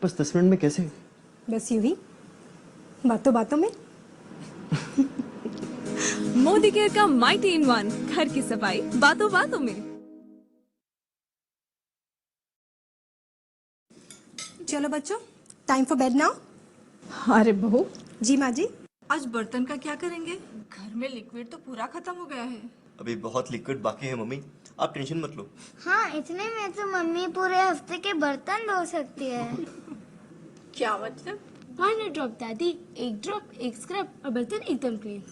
बस 10 मिनट में कैसे? बस यूं ही बातों बातों में। मोदी केयर का माइटी इन वन, घर की सफाई बातों बातों में। चलो बच्चों, टाइम फॉर बेड नाउ। अरे बहू, जी माँ जी। आज बर्तन का क्या करेंगे? घर में लिक्विड तो पूरा खत्म हो गया है। अभी बहुत लिक्विड बाकी है मम्मी, आप टेंशन मत लो। हाँ, इतने में तो मम्मी पूरे हफ्ते के बर्तन धो सकती है। क्या मतलब? Why not drop दादी? एक ड्रॉप, एक स्क्रब और बर्तन एकदम क्लीन।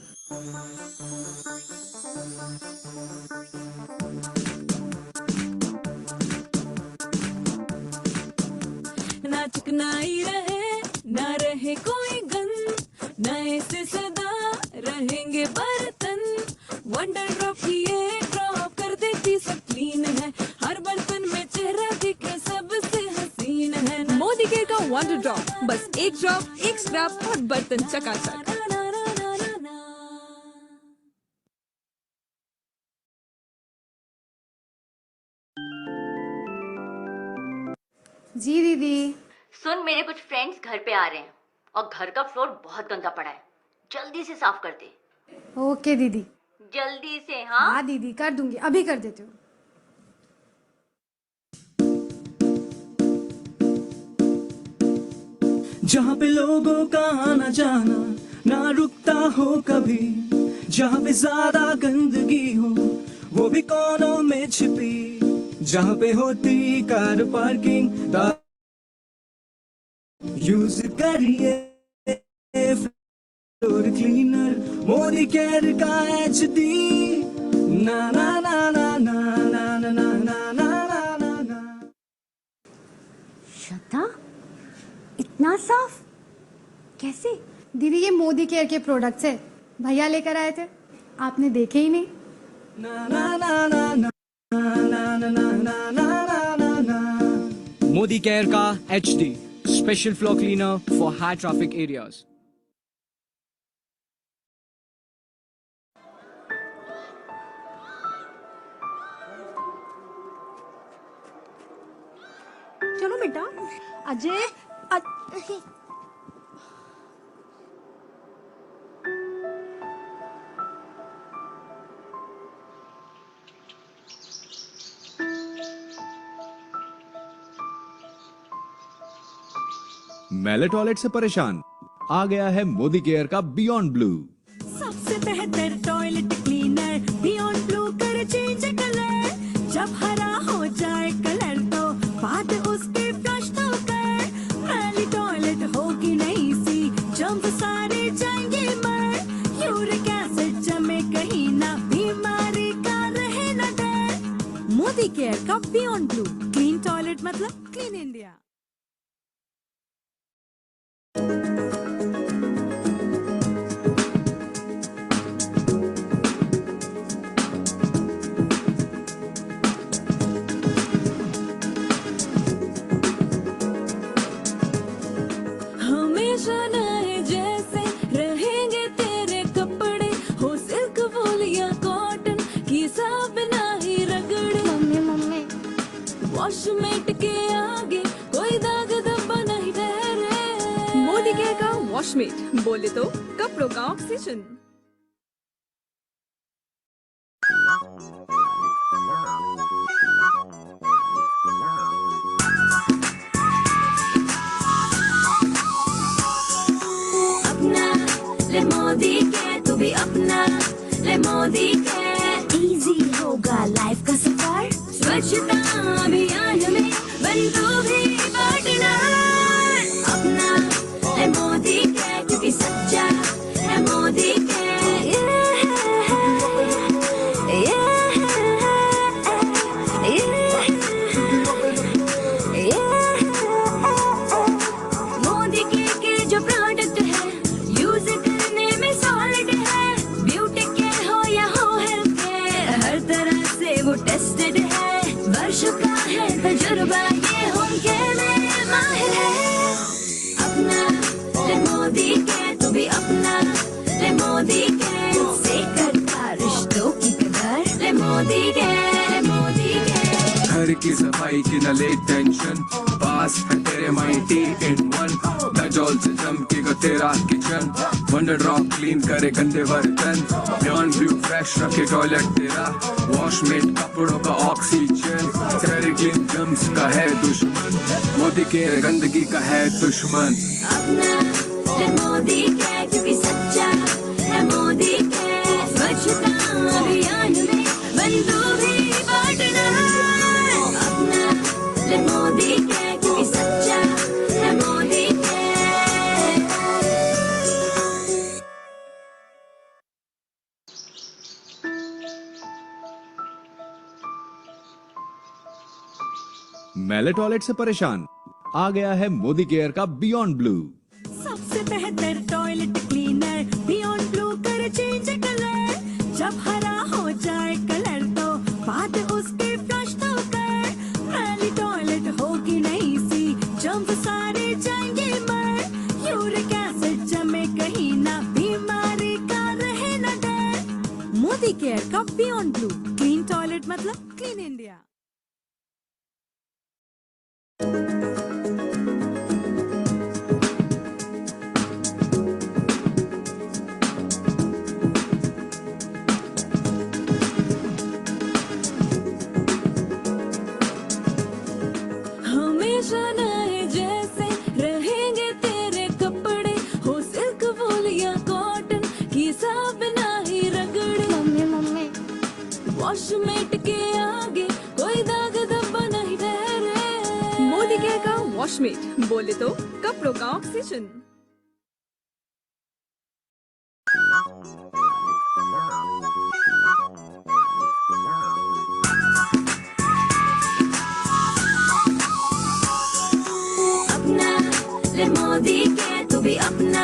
ना चिकनाई रहे, ना रहे कोई गंद, नए से सदा रहेंगे बर्तन। वंडर ड्रॉप की ये ड्रॉप कर देती सब क्लीन है, हर बर्तन में चेहरा दिखे सबसे हसीन है। मोदी केयर का वंडर ड्रॉप, बस एक ड्रॉप, एक स्क्रब और बर्तन चकाचक। जी दीदी। सुन, मेरे कुछ फ्रेंड्स घर पे आ रहे हैं और घर का फ्लोर बहुत गंदा पड़ा है, जल्दी से साफ कर दे। ओके दीदी। जल्दी से। हाँ हाँ दीदी, कर दूंगी, अभी कर देती हूँ। जहाँ पे लोगों का आना जाना ना रुकता हो कभी, जहाँ पे ज्यादा गंदगी हो वो भी कोनों में छिपी, जहाँ पे होती कार पार्किंग यूज करिए फ्लोर क्लीनर मोदी केयर का HD। ना ना ना ना ना ना ना ना ना ना ना ना। श्रद्धा, इतना साफ कैसे? दीदी ये मोदी केयर के प्रोडक्ट्स है, भैया लेकर आए थे, आपने देखे ही नहीं। ना ना ना ना ना ना ना ना ना ना ना। मोदी केयर का HD special floor cleaner for high traffic areas. चलो बेटा। अजय मैले टॉयलेट से परेशान? आ गया है मोदी केयर का बियॉन्ड ब्लू। सबसे बेहतर टॉयलेट क्लीनर बियॉन्ड ब्लू कर चेंज कलर। जब हरा हो जाए कलर तो बाद उसके फ्लश तो कर। मैली टॉयलेट होगी नई सी, जम्स सारे जाएंगे मर। यूरिक एसिड जमे कहीं ना, बीमारी का रहे न डर। मोदी केयर का बियॉन्ड ब्लू, क्लीन टॉयलेट मतलब क्लीन इंडिया। हमेशा नए जैसे रहेंगे तेरे कपड़े, हो सिल्क वूल या कॉटन की सब ना ही रगड़े। मम्मी मम्मी, वॉशमेट के आगे कोई दाग धब्बा नहीं ठहरे। मोदी केयर का वॉशमेट, बोले तो कपड़ों का ऑक्सीजन। अपना ले मोदी के, तू भी अपना ले मोदी के। इजी होगा लाइफ का सफर। स्वच्छता अभियान में बन तू भी पार्टनर। अपना ले मोदी के, क्योंकि सच्चा है मोदी के। मोदी के जो प्रोडक्ट है यूज करने में सॉलिड है। ब्यूटी के हो या हो हेल्थ के, हर तरह से वो टेस्टेड है। वर्षों का है तजुर्बा, ये होम केयर में माहिर है। अपना ले मोदी के, तू भी अपना ले मोदी के। से करता रिश्तों की कदर, ले मोदी के, ले मोदी के। घर की सफाई की न ले टेंशन, पास है तेरे माइटी इन वन डजॉल से चमकेगा तेरा किचन वंडर ड्रॉप क्लीन करे गंदे बर्तन बियॉन्ड ब्लू फ्रेश रखे टॉयलेट तेरा वॉशमेट कपड़ों का ऑक्सीजन तेरे क्लीन जम्स का है दुश्मन मोदी के गंदगी का है दुश्मन अपना है मोदी के क्योंकि सच्चा है मोदी के स्वच्छता अभियान में बंदू भी बांटना अपना है मोदी के क्योंकि सच्चा है मोदी के मैले टॉयलेट से परेशान आ गया है मोदी केयर का बियॉन्ड ब्लू। सबसे बेहतर टॉयलेट क्लीनर बियॉन्ड ब्लू कर चेंज कलर जब हरा हो जाए कलर तो बाद उसके फ्लश तो कर मैली टॉयलेट होगी नहीं सी जम्स सारे जाएंगे मर यूरिक एसिड जमे कहीं ना बीमारी का रहे न डर मोदी केयर का बियॉन्ड ब्लू क्लीन टॉयलेट मतलब क्लीन इंडिया। हमेशा नए जैसे रहेंगे तेरे कपड़े हो सिल्क वूल या कॉटन की सब ना ही रगड़े मम्मी मम्मी वॉशमेट के आगे कोई दाग धब्बा नहीं ठहरे मोदी केयर का वॉशमेट बोले तो कपड़ों का ऑक्सीजन। अपना ले मोदी के तू भी अपना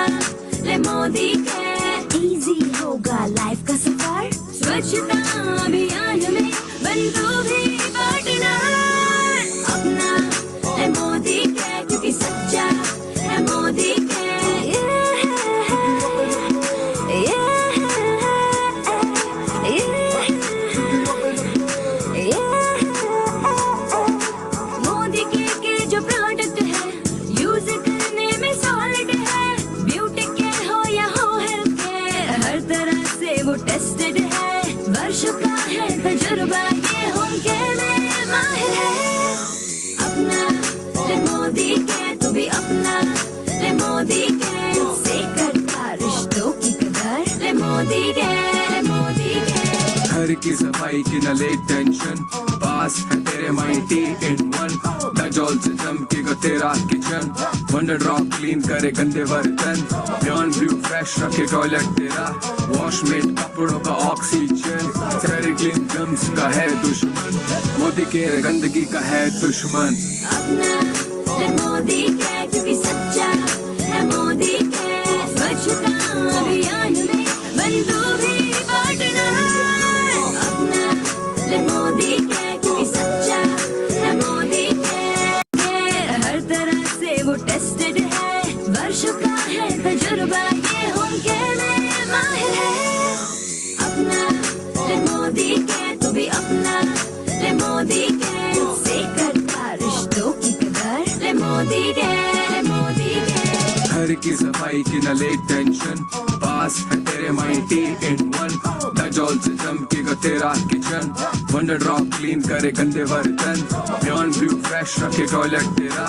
ले मोदी के इजी होगा लाइफ का सफर स्वच्छता अभियान में बंदू भी बांटना अपना ले मोदी के क्योंकि सच्चा है मोदी के मोदी के जो प्रोडक्ट है यूज करने में सॉलिड है ब्यूटी केयर हो या हो हेल्थ केयर हर तरह से वो टेस्टेड है वर्षों का है तजुर्बा ये होम केयर में माहिर है अपना ले मोदी के तू भी अपना ले मोदी के से करता रिश्तों की कदर ले मोदी के घर की सफाई की न ले टेंशन पास है तेरे माइटी इन वन डजॉल से चमकेगा तेरा किचन वंडर ड्रॉप क्लीन करे गंदे बर्तन बियॉन्ड ब्लू फ्रेश रखे टॉयलेट तेरा वॉशमेट कपड़ों का ऑक्सीजन तेरे क्लीन जम्स का है दुश्मन मोदी के गंदगी का है दुश्मन अपना है मोदी के क्योंकि सच्चा है मोदी के स्वच्छता अभियान में बंदू भी बांटना अपना है मोदी के क्योंकि सच्चा है मोदी के हर तरह से वो टेस्टेड है वर्षों का है तजुर्बा ये होम केयर में माहिर है अपना है मोदी के तू भी अपना ले मोदी के से करता रिश्तों की कदर ले मोदी के घर की सफाई की न ले टेंशन पास है तेरे माइटी इन वन डजॉल से चमकेगा तेरा किचन वंडर ड्रॉप क्लीन करे गंदे बर्तन बियॉन्ड ब्लू फ्रेश रखे टॉयलेट तेरा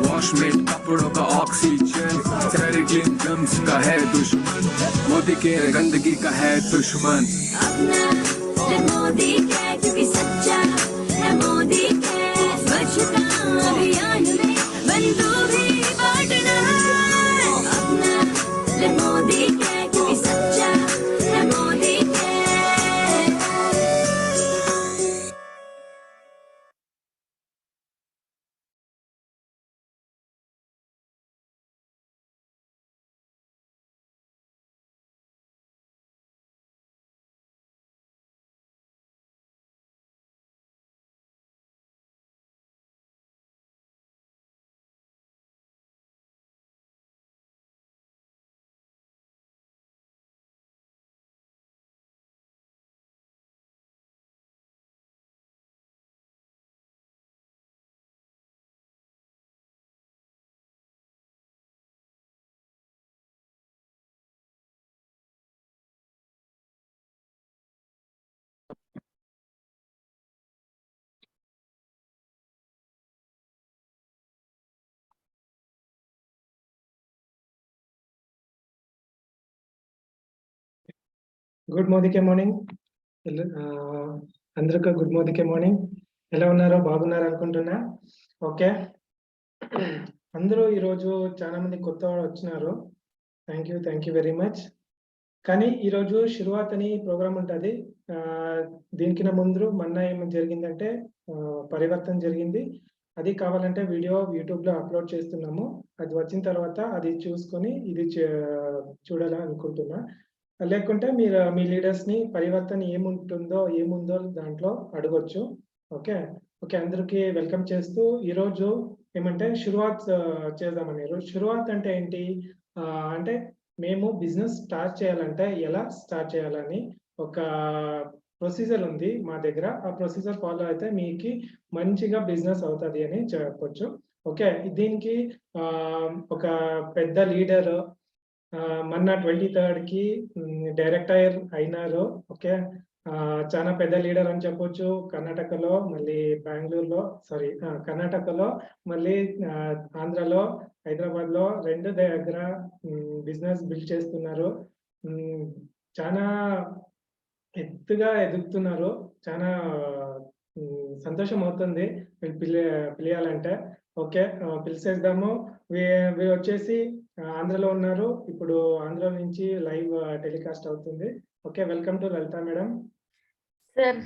वॉशमेट कपड़ों का ऑक्सीजन तेरे क्लीन जम्स का है दुश्मन मोदी के गंदगी का है दुश्मन अपना है मोदी के क्योंकि सच्चा है मोदी के स्वच्छता अभियान में बंदू भी बांटना अपना है मोदी के क्योंकि सच्चा है मोदी గుడ్ మార్నింగ్ అందరికీ గుడ్ మార్నింగ్. ఎలా ఉన్నారో బాగున్నారు అనుకుంటున్నా. ఓకే, అందరూ ఈరోజు చాలా మంది కొత్త వాళ్ళు వచ్చినారు. Thank you very much. కానీ ఈరోజు షురువాత్ అని ప్రోగ్రామ్ ఉంటుంది. దీనికి ముందు మొన్న ఏం జరిగిందంటే పరివర్తన జరిగింది. అది కావాలంటే వీడియో యూట్యూబ్లో అప్లోడ్ చేస్తున్నాము. అది వచ్చిన తర్వాత అది చూసుకొని ఇది చూడాలని అనుకుంటున్నా. లేకుంటే మీరు మీ లీడర్స్ని పరివర్తన ఏముందో దాంట్లో అడగొచ్చు. ఓకే, అందరికీ వెల్కమ్ చేస్తూ ఈరోజు ఏమంటే షురువాత్ చేద్దామని. షురువాత్ అంటే ఏంటి అంటే మేము బిజినెస్ స్టార్ట్ చేయాలంటే ఎలా స్టార్ట్ చేయాలని ఒక ప్రొసీజర్ ఉంది మా దగ్గర. ఆ ప్రొసీజర్ ఫాలో అయితే మీకు మంచిగా బిజినెస్ అవుతుంది అని చెప్పొచ్చు. ఓకే, దీనికి ఒక పెద్ద లీడర్ మొన్న 23rd డైరెక్టర్ అయినారు. ఓకే, చాలా పెద్ద లీడర్ అని చెప్పొచ్చు. కర్ణాటకలో, మళ్ళీ బెంగళూరులో, కర్ణాటకలో, మళ్ళీ ఆంధ్రలో, హైదరాబాద్ లో 2 దగ్గర బిజినెస్ బిల్డ్ చేస్తున్నారు. చాలా ఎత్తుగా ఎదుగుతున్నారు. చాలా సంతోషం అవుతుంది పిలియాలంటే. ఓకే, పిలిచేద్దాము. వీరు వచ్చేసి ఆంధ్రలో ఉన్నారు. ఇప్పుడు ఆంధ్ర నుంచి లైవ్ టెలికాస్ట్ అవుతుంది. Okay, welcome to Lalitha madam. Sir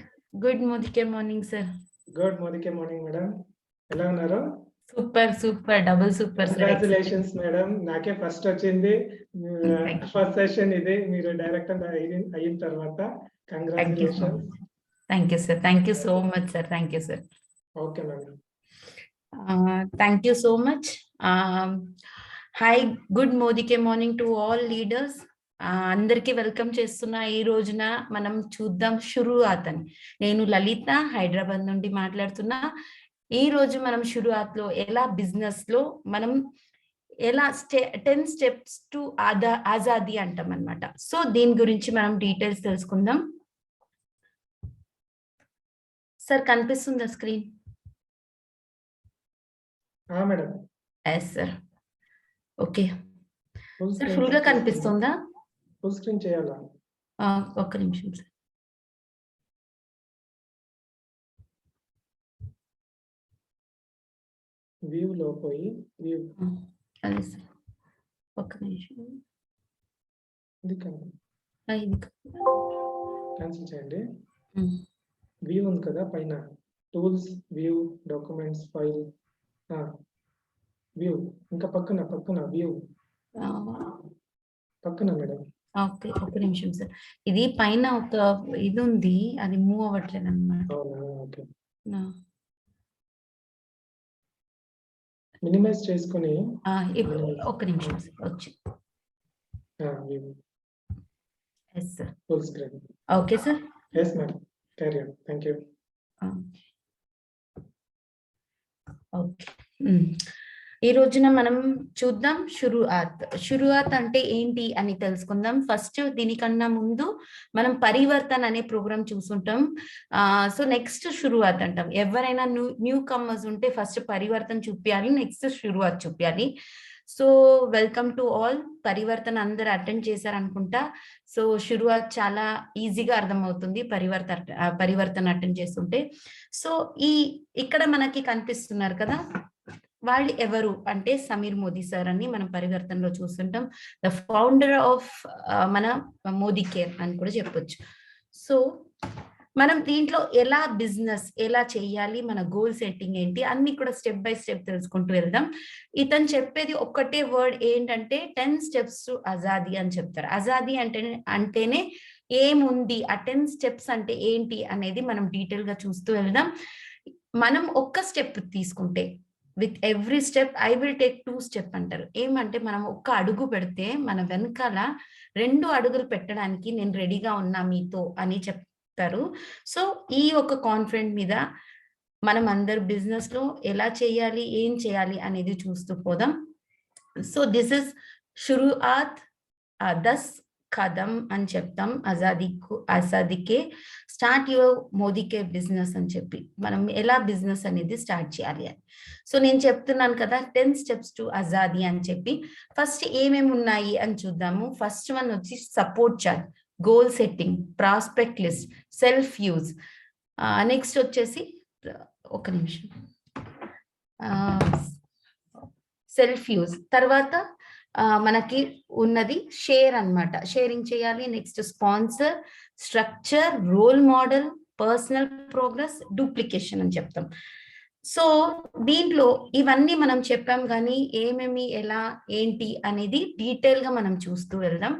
good morning sir. Good morning madam, ఎలా ఉన్నారు? Super double super. Congratulations madam, నాకే ఫస్ట్ వచ్చింది. ఫస్ట్ సెషన్ ఇది మీరు డైరెక్టర్ అయిన తర్వాత. Congratulations. Thank you sir. Thank you so much sir. Thank you sir. Okay madam. Thank you so much. Hi, good morning to all leaders. అందరికి welcome చేస్తున్నా. ఈ రోజున మనం చూద్దాం షురువాత్ అని. నేను లలిత హైదరాబాద్ నుండి మాట్లాడుతున్నా. ఈ రోజు మనం షురువాత్ లో ఎలా బిజినెస్ లో మనం ఎలా 10 స్టెప్స్ టు ఆజాదీ అంటాం అన్నమాట. సో దీని గురించి మనం డీటెయిల్స్ తెలుసుకుందాం. సార్ కనిపిస్తుందా screen? Madam. Yes sir. Okay sir, full గా కనిపిస్తుందా? ఫుల్ స్క్రీన్ చేయాలా? ఒక్క నిమిషం సార్. వ్యూ లో పోయి వ్యూ. అదే సార్, ఒక్క నిమిషం. ఇది క్యాన్సిల్ చేయండి. వ్యూ ఉంది కదా పైన, tools, view, documents, file, view. ఇంకా పక్కన వ్యూ పక్కన మేడం. ఓకే, ఒక్క నిమిషం సార్. ఇది పైన ఒక ఇది ఉంది, అది మూవ్ అవ్వట్లేదు అన్నమాట. ఓకే, మినిమైజ్ చేసుకొని ఇప్పుడు ఒక్క నిమిషం సార్ వచ్చి. Yes sir, full screen. Okay sir. Yes madam, carry on. Thank you. Okay, ఈ రోజున మనం చూద్దాం షురువాత్ అంటే ఏంటి అని తెలుసుకుందాం. ఫస్ట్ దీనికన్నా ముందు మనం పరివర్తన అనే ప్రోగ్రామ్ చూసుంటాం. సో నెక్స్ట్ షురువాత్ అంటాం. ఎవరైనా న్యూ కమర్స్ ఉంటే ఫస్ట్ పరివర్తన చూపించాలి, నెక్స్ట్ షురువాత్ చూపించాలి. So welcome to all. పరివర్తన అందరు అటెండ్ చేశారు అనుకుంటా. సో షురువాత్ చాలా ఈజీగా అర్థమవుతుంది పరివర్తన అటెండ్ చేస్తుంటే. సో ఇక్కడ మనకి కనిపిస్తున్నారు కదా, వాళ్ళు ఎవరు అంటే సమీర్ మోదీ సార్ అని మనం పరివర్తనలో చూస్తుంటాం. ద ఫౌండర్ ఆఫ్ మన మోదీ కేర్ అని కూడా చెప్పొచ్చు. సో మనం దీంట్లో ఎలా బిజినెస్ ఎలా చేయాలి, మన గోల్ సెట్టింగ్ ఏంటి అన్ని కూడా స్టెప్ బై స్టెప్ తెలుసుకుంటూ వెళ్దాం. ఇతను చెప్పేది ఒక్కటే వర్డ్ ఏంటంటే 10 స్టెప్స్ టు ఆజాదీ అని చెప్తారు. ఆజాదీ అంటేనే ఏముంది, ఆ 10 స్టెప్స్ అంటే ఏంటి అనేది మనం డీటెయిల్ గా చూస్తూ వెళ్దాం. మనం ఒక్క స్టెప్ తీసుకుంటే with every step I will take 2 step అంటారు. ఏమంటే మనం ఒక్క అడుగు పెడితే మన వెనకాల 2 అడుగులు పెట్టడానికి నేను రెడీగా ఉన్నా మీతో అని చెప్తారు. సో ఈ ఒక కాన్ఫిడెంట్ మీద మనం అందరు బిజినెస్ లో ఎలా చేయాలి, ఏం చేయాలి అనేది చూస్తూ పోదాం. సో దిస్ ఇస్ షురువాత్ 10 కదం అని చెప్తాం. ఆజాదీకే start your Modicare business అని చెప్పి మనం ఎలా బిజినెస్ అనేది స్టార్ట్ చేయాలి అని. సో నేను చెప్తున్నాను కదా 10 స్టెప్స్ టు ఆజాదీ అని చెప్పి. ఫస్ట్ ఏమేమి ఉన్నాయి అని చూద్దాము. ఫస్ట్ వన్ వచ్చి support charge. Goal setting, prospect list, self use. Next వచ్చేసి ఒక నిమిషం, సెల్ఫ్ యూజ్ తర్వాత మనకి ఉన్నది షేర్ అన్నమాట, షేరింగ్ చేయాలి. Next sponsor, structure, role model, personal progress, duplication అని చెప్తాం. సో దీంట్లో ఇవన్నీ మనం చెప్పాం, కానీ ఏమేమి ఎలా ఏంటి అనేది డీటెయిల్ గా మనం చూస్తూ వెళ్దాం.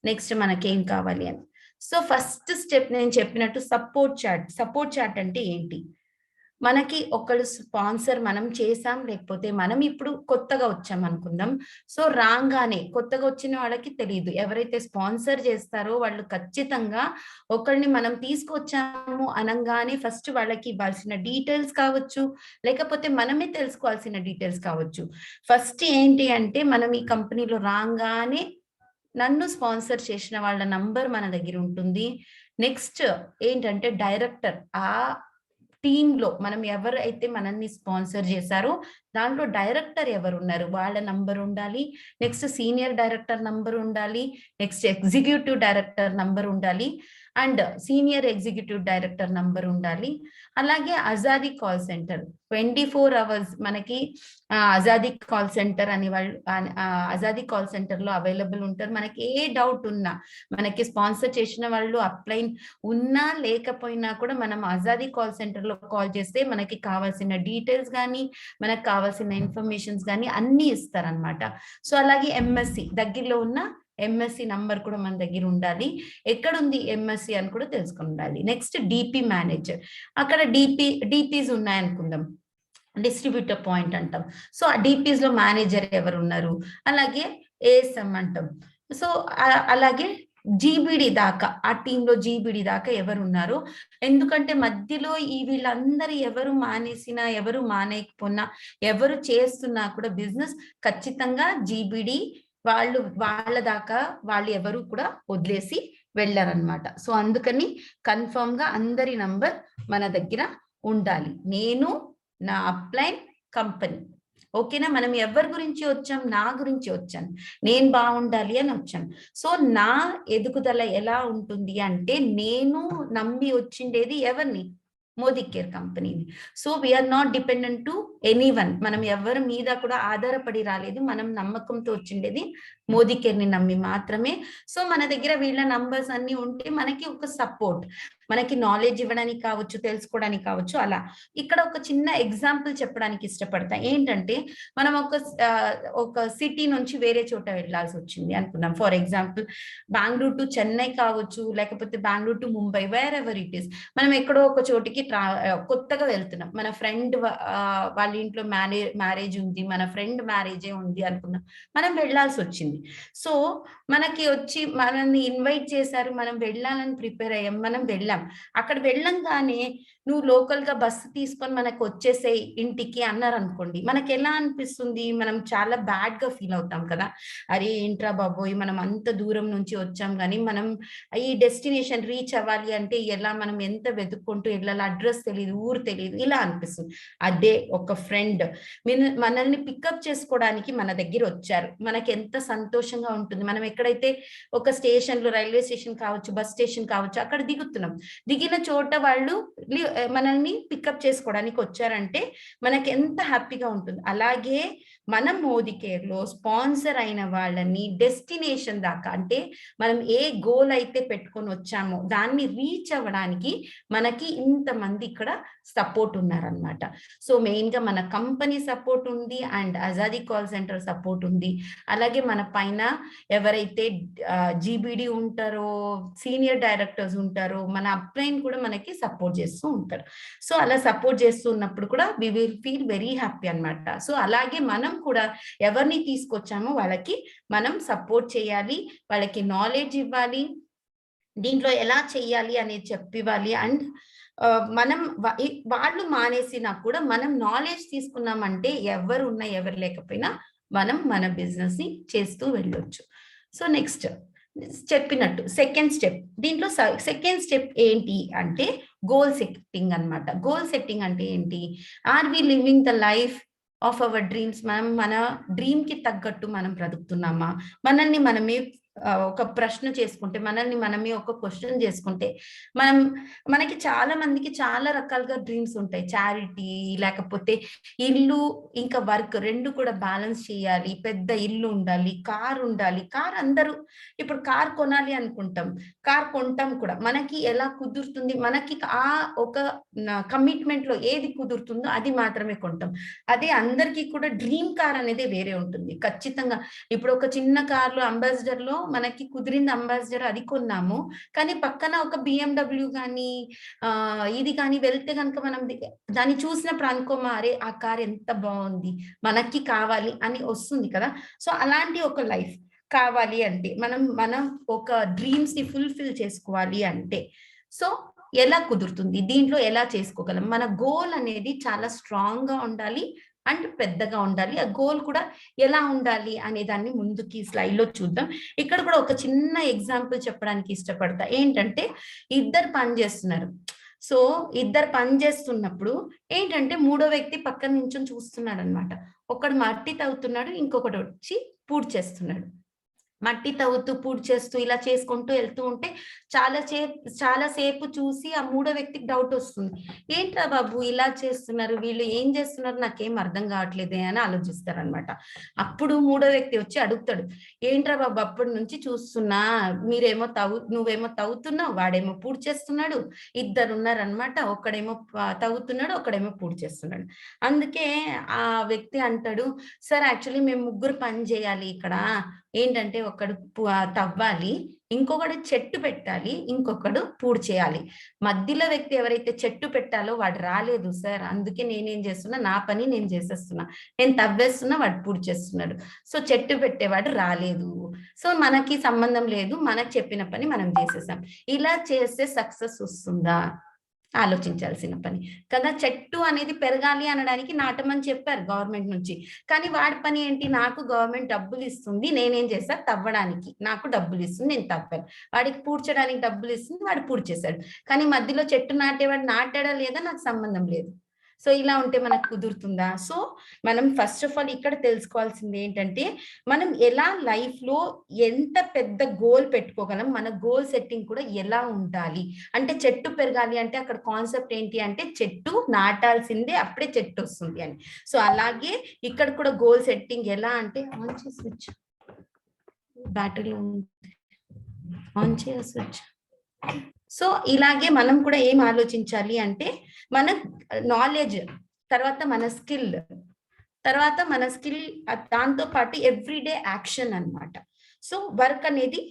నెక్స్ట్ మనకేం కావాలి అని. సో ఫస్ట్ స్టెప్ నేను చెప్పినట్టు సపోర్ట్ చాట్. సపోర్ట్ చాట్ అంటే ఏంటి? మనకి ఒకళ్ళు స్పాన్సర్ మనం చేసాం, లేకపోతే మనం ఇప్పుడు కొత్తగా వచ్చాం అనుకుందాం. సో రాగానే కొత్తగా వచ్చిన వాళ్ళకి తెలియదు, ఎవరైతే స్పాన్సర్ చేస్తారో వాళ్ళు ఖచ్చితంగా ఒకళ్ళని మనం తీసుకొచ్చాము అనగానే ఫస్ట్ వాళ్ళకి ఇవ్వాల్సిన డీటెయిల్స్ కావచ్చు, లేకపోతే మనమే తెలుసుకోవాల్సిన డీటెయిల్స్ కావచ్చు. ఫస్ట్ ఏంటి అంటే మనం ఈ కంపెనీలో రాగానే నన్ను స్పాన్సర్ చేసిన వాళ్ళ నంబర్ మన దగ్గర ఉంటుంది. నెక్స్ట్ ఏంటంటే డైరెక్టర్, ఆ టీంలో మనం ఎవరైతే మనల్ని స్పాన్సర్ చేశారో దాంట్లో డైరెక్టర్ ఎవరు ఉన్నారు వాళ్ళ నంబర్ ఉండాలి. నెక్స్ట్ సీనియర్ డైరెక్టర్ నంబర్ ఉండాలి. నెక్స్ట్ ఎగ్జిక్యూటివ్ డైరెక్టర్ నంబర్ ఉండాలి. And senior executive director number ఉండాలి. అలాగే అజాదీ కాల్ సెంటర్ 24 hours మనకి అజాదీ కాల్ సెంటర్ అని వాళ్ళు అజాదీ కాల్ సెంటర్ లో అవైలబుల్ ఉంటారు. మనకి ఏ డౌట్ ఉన్నా, మనకి స్పాన్సర్ చేసిన వాళ్ళు అప్లైన్ ఉన్నా లేకపోయినా కూడా మనం అజాదీ కాల్ సెంటర్ లో కాల్ చేస్తే మనకి కావాల్సిన డీటెయిల్స్ కానీ మనకు కావాల్సిన ఇన్ఫర్మేషన్స్ కానీ అన్ని ఇస్తారనమాట. సో అలాగే ఎంఎస్సి దగ్గరలో ఉన్న ఎంఎస్సి నంబర్ కూడా మన దగ్గర ఉండాలి. ఎక్కడుంది ఎంఎస్సి అని కూడా తెలుసుకుని ఉండాలి. నెక్స్ట్ డిపి మేనేజర్, అక్కడ డిపిస్ ఉన్నాయనుకుందాం, డిస్ట్రిబ్యూటర్ పాయింట్ అంటాం. సో ఆ డిపిస్ లో మేనేజర్ ఎవరు ఉన్నారు, అలాగే ఏఎస్ఎం అంటాం. సో అలాగే జీబీడి దాకా, ఆ టీంలో జీబీడి దాకా ఎవరు ఉన్నారు. ఎందుకంటే మధ్యలో ఈ వీళ్ళందరూ ఎవరు మానేసినా, ఎవరు మానేయకపోయినా, ఎవరు చేస్తున్నా కూడా బిజినెస్ ఖచ్చితంగా జీబీడి వాళ్ళ దాకా వాళ్ళు ఎవరు కూడా వదిలేసి వెళ్ళారనమాట. సో అందుకని కన్ఫర్మ్ గా అందరి నంబర్ మన దగ్గర ఉండాలి. నేను, నా అప్లైన్, కంపెనీ, ఓకేనా. మనం ఎవరి గురించి వచ్చాం, నా గురించి వచ్చాను, నేను బాగుండాలి అని వచ్చాను. సో నా ఎదుగుదల ఎలా ఉంటుంది అంటే నేను నమ్మి వచ్చిండేది ఎవరిని, మోదీ కేర్ కంపెనీని. So we are not dependent to anyone, మనం ఎవరి మీద కూడా ఆధారపడి రాలేదు, మనం నమ్మకంతో వచ్చిండేది మోదీ కేర్ ని నమ్మి మాత్రమే. సో మన దగ్గర వీళ్ళ నంబర్స్ అన్ని ఉంటే మనకి ఒక సపోర్ట్, మనకి నాలెడ్జ్ ఇవ్వడానికి కావచ్చు, తెలుసుకోవడానికి కావచ్చు. అలా ఇక్కడ ఒక చిన్న ఎగ్జాంపుల్ చెప్పడానికి ఇష్టపడతా. ఏంటంటే మనం ఒక సిటీ నుంచి వేరే చోట వెళ్ళాల్సి వచ్చింది అనుకుందాం. For example Bengaluru to Chennai కావచ్చు, లేకపోతే Bengaluru to Mumbai, wear ever it is. మనం ఎక్కడో ఒక చోటికి కొత్తగా వెళ్తున్నాం, మన ఫ్రెండ్ వాళ్ళ ఇంట్లో మ్యారేజ్ ఉంది, మన ఫ్రెండ్ మ్యారేజే ఉంది అనుకున్నాం, మనం వెళ్ళాల్సి వచ్చింది. సో మనకి వచ్చి మనల్ని ఇన్వైట్ చేశారు, మనం వెళ్ళాలని ప్రిపేర్ అయ్యాం, మనం వెళ్ళాం. అక్కడ వెళ్ళంగానే నువ్వు లోకల్ గా బస్సు తీసుకొని మనకు వచ్చేసే ఇంటికి అన్నారు అనుకోండి, మనకి ఎలా అనిపిస్తుంది, మనం చాలా బ్యాడ్ గా ఫీల్ అవుతాం కదా. అరే ఏంట్రా బాబోయ్, మనం అంత దూరం నుంచి వచ్చాం, కానీ మనం ఈ డెస్టినేషన్ రీచ్ అవ్వాలి అంటే ఎలా, మనం ఎంత వెతుక్కుంటూ వెళ్ళాలి, అడ్రస్ తెలియదు, ఊరు తెలియదు, ఇలా అనిపిస్తుంది. అదే ఒక ఫ్రెండ్ మనల్ని పికప్ చేసుకోవడానికి మన దగ్గర వచ్చారు, మనకి ఎంత సంతోషంగా ఉంటుంది. మనం ఎక్కడైతే ఒక స్టేషన్ లో, రైల్వే స్టేషన్ కావచ్చు, బస్ స్టేషన్ కావచ్చు, అక్కడ దిగుతున్నాం, దిగిన చోట వాళ్ళు మనల్ని పికప్ చేసుకోవడానికి వచ్చారంటే మనకి ఎంత హ్యాపీగా ఉంటుంది. అలాగే మనం మోదీ కేర్ లో స్పాన్సర్ అయిన వాళ్ళని డెస్టినేషన్ దాకా, అంటే మనం ఏ గోల్ అయితే పెట్టుకొని వచ్చామో దాన్ని రీచ్ అవ్వడానికి మనకి ఇంతమంది ఇక్కడ సపోర్ట్ ఉన్నారనమాట. సో మెయిన్ గా మన కంపెనీ సపోర్ట్ ఉంది, అండ్ అజాదీ కాల్ సెంటర్ సపోర్ట్ ఉంది. అలాగే మన పైన ఎవరైతే జీబీడి ఉంటారో, సీనియర్ డైరెక్టర్స్ ఉంటారో, మన అప్లైన్ కూడా మనకి సపోర్ట్ చేస్తూ ఉంటారు. సో అలా సపోర్ట్ చేస్తున్నప్పుడు కూడా we will feel very happy అన్నమాట. సో అలాగే మనం కూడా ఎవరిని తీసుకొచ్చామో వాళ్ళకి మనం సపోర్ట్ చేయాలి, వాళ్ళకి నాలెడ్జ్ ఇవ్వాలి, దీంట్లో ఎలా చెయ్యాలి అనేది చెప్పివ్వాలి. అండ్ మనం వాళ్ళు మానేసినా కూడా మనం నాలెడ్జ్ తీసుకున్నామంటే ఎవరు ఉన్నా ఎవరు లేకపోయినా మనం మన బిజినెస్ ని చేస్తూ వెళ్ళొచ్చు. సో నెక్స్ట్ చెప్పినట్టు సెకండ్ స్టెప్, దీంట్లో సెకండ్ స్టెప్ ఏంటి అంటే గోల్ సెట్టింగ్ అన్నమాట. గోల్ సెట్టింగ్ అంటే ఏంటి, are we living the life of our dreams, మనం మన డ్రీమ్ కి తగ్గట్టు మనం బ్రతుకుతున్నామా, మనల్ని మనమే ఒక ప్రశ్న చేసుకుంటే, మనల్ని మనమే ఒక క్వశ్చన్ చేసుకుంటే, మనకి చాలా మందికి చాలా రకాలుగా డ్రీమ్స్ ఉంటాయి. చారిటీ, లేకపోతే ఇల్లు ఇంకా వర్క్ రెండు కూడా బ్యాలెన్స్ చేయాలి, పెద్ద ఇల్లు ఉండాలి, కార్ ఉండాలి. కార్ అందరూ ఇప్పుడు కార్ కొనాలి అనుకుంటాం, కార్ కొంటాం కూడా. మనకి ఎలా కుదురుతుంది, మనకి ఆ ఒక కమిట్మెంట్ లో ఏది కుదురుతుందో అది మాత్రమే కొంటాం. అదే అందరికీ కూడా డ్రీమ్ కార్ అనేది వేరే ఉంటుంది ఖచ్చితంగా. ఇప్పుడు ఒక చిన్న కార్లో అంబాసిడర్ లో మనకి కుదిరింది అంబాసిడర్, అది కొన్నాము. కానీ పక్కన ఒక BMW కానీ ఇది కానీ వెళ్తే కనుక మనం దాన్ని చూసినప్పుడు అనుకోమా, అరే ఆ కార్ ఎంత బాగుంది, మనకి కావాలి అని వస్తుంది కదా. సో అలాంటి ఒక లైఫ్ కావాలి అంటే, మనం ఒక డ్రీమ్స్ ని ఫుల్ఫిల్ చేసుకోవాలి అంటే, సో ఎలా కుదురుతుంది, దీంట్లో ఎలా చేసుకోగలం? మన గోల్ అనేది చాలా స్ట్రాంగ్ గా ఉండాలి అండ్ పెద్దగా ఉండాలి. ఆ గోల్ కూడా ఎలా ఉండాలి అనే దాన్ని ముందుకి స్లైడ్ లో చూద్దాం. ఇక్కడ కూడా ఒక చిన్న ఎగ్జాంపుల్ చెప్పడానికి ఇష్టపడతా. ఏంటంటే, ఇద్దరు పని చేస్తున్నారు. సో ఇద్దరు పని చేస్తున్నప్పుడు ఏంటంటే, మూడో వ్యక్తి పక్కన నుంచి చూస్తున్నాడు అనమాట. ఒకడు మట్టి తవ్వుతున్నాడు, ఇంకొకటి వచ్చి పూడ్చి చేస్తున్నాడు. మట్టి తవ్వుతూ పూడ్చి చేస్తూ ఇలా చేసుకుంటూ వెళ్తూ ఉంటే చాలా సేపు చూసి ఆ మూడో వ్యక్తికి డౌట్ వస్తుంది. ఏంట్రా బాబు ఇలా చేస్తున్నారు, వీళ్ళు ఏం చేస్తున్నారు, నాకేం అర్థం కావట్లేదే అని ఆలోచిస్తారు అనమాట. అప్పుడు మూడో వ్యక్తి వచ్చి అడుగుతాడు, ఏంట్రా బాబు అప్పటి నుంచి చూస్తున్నా, నువ్వేమో తవ్వుతున్నావు, వాడేమో పూడ్చి చేస్తున్నాడు, ఇద్దరు ఉన్నారనమాట. ఒకడేమో తవ్వుతున్నాడు, ఒకడేమో పూడ్చి చేస్తున్నాడు. అందుకే ఆ వ్యక్తి అంటాడు, సార్ యాక్చువల్లీ మేము ముగ్గురు పని చేయాలి ఇక్కడ. ఏంటంటే, ఒకడు తవ్వాలి, ఇంకొకడు చెట్టు పెట్టాలి, ఇంకొకడు పూడి చేయాలి. మధ్యలో వ్యక్తి ఎవరైతే చెట్టు పెట్టాలో వాడు రాలేదు సార్, అందుకే నేనేం చేస్తున్నా, నా పని నేను చేసేస్తున్నా, నేను తవ్వేస్తున్నా, వాడు పూడి చేస్తున్నాడు. సో చెట్టు పెట్టేవాడు రాలేదు, సో మనకి సంబంధం లేదు, మనకు చెప్పిన పని మనం చేసేసాం. ఇలా చేస్తే సక్సెస్ వస్తుందా? ఆలోచించాల్సిన పని కదా. చెట్టు అనేది పెరగాలి అనడానికి నాటమని చెప్పారు గవర్నమెంట్ నుంచి. కానీ వాడి పని ఏంటి, నాకు గవర్నమెంట్ డబ్బులు ఇస్తుంది, నేనేం చేశా, తవ్వడానికి నాకు డబ్బులు ఇస్తుంది, నేను తవ్వాను. వాడికి పూడ్చడానికి డబ్బులు ఇస్తుంది, వాడు పూడ్చేశాడు. కానీ మధ్యలో చెట్టు నాటేవాడు నాటాడా లేదా నాకు సంబంధం లేదు. సో ఇలా ఉంటే మనకు కుదురుతుందా? సో మనం ఫస్ట్ ఆఫ్ ఆల్ ఇక్కడ తెలుసుకోవాల్సింది ఏంటంటే, మనం ఎలా లైఫ్ లో ఎంత పెద్ద గోల్ పెట్టుకోగలం, మన గోల్ సెట్టింగ్ కూడా ఎలా ఉండాలి. అంటే చెట్టు పెరగాలి అంటే అక్కడ కాన్సెప్ట్ ఏంటి అంటే, చెట్టు నాటాల్సిందే, అప్పుడే చెట్టు వస్తుంది అని. సో అలాగే ఇక్కడ కూడా గోల్ సెట్టింగ్ ఎలా అంటే, ఆన్ చేసి స్విచ్, బ్యాటరీ ఆన్ చేయ స్విచ్. సో ఇలాగే మనం కూడా ఏం ఆలోచించాలి అంటే, మన నాలెడ్జ్ తర్వాత మన స్కిల్, దాంతో పాటు ఎవ్రీడే యాక్షన్ అన్నమాట. సో వర్క్ అనేది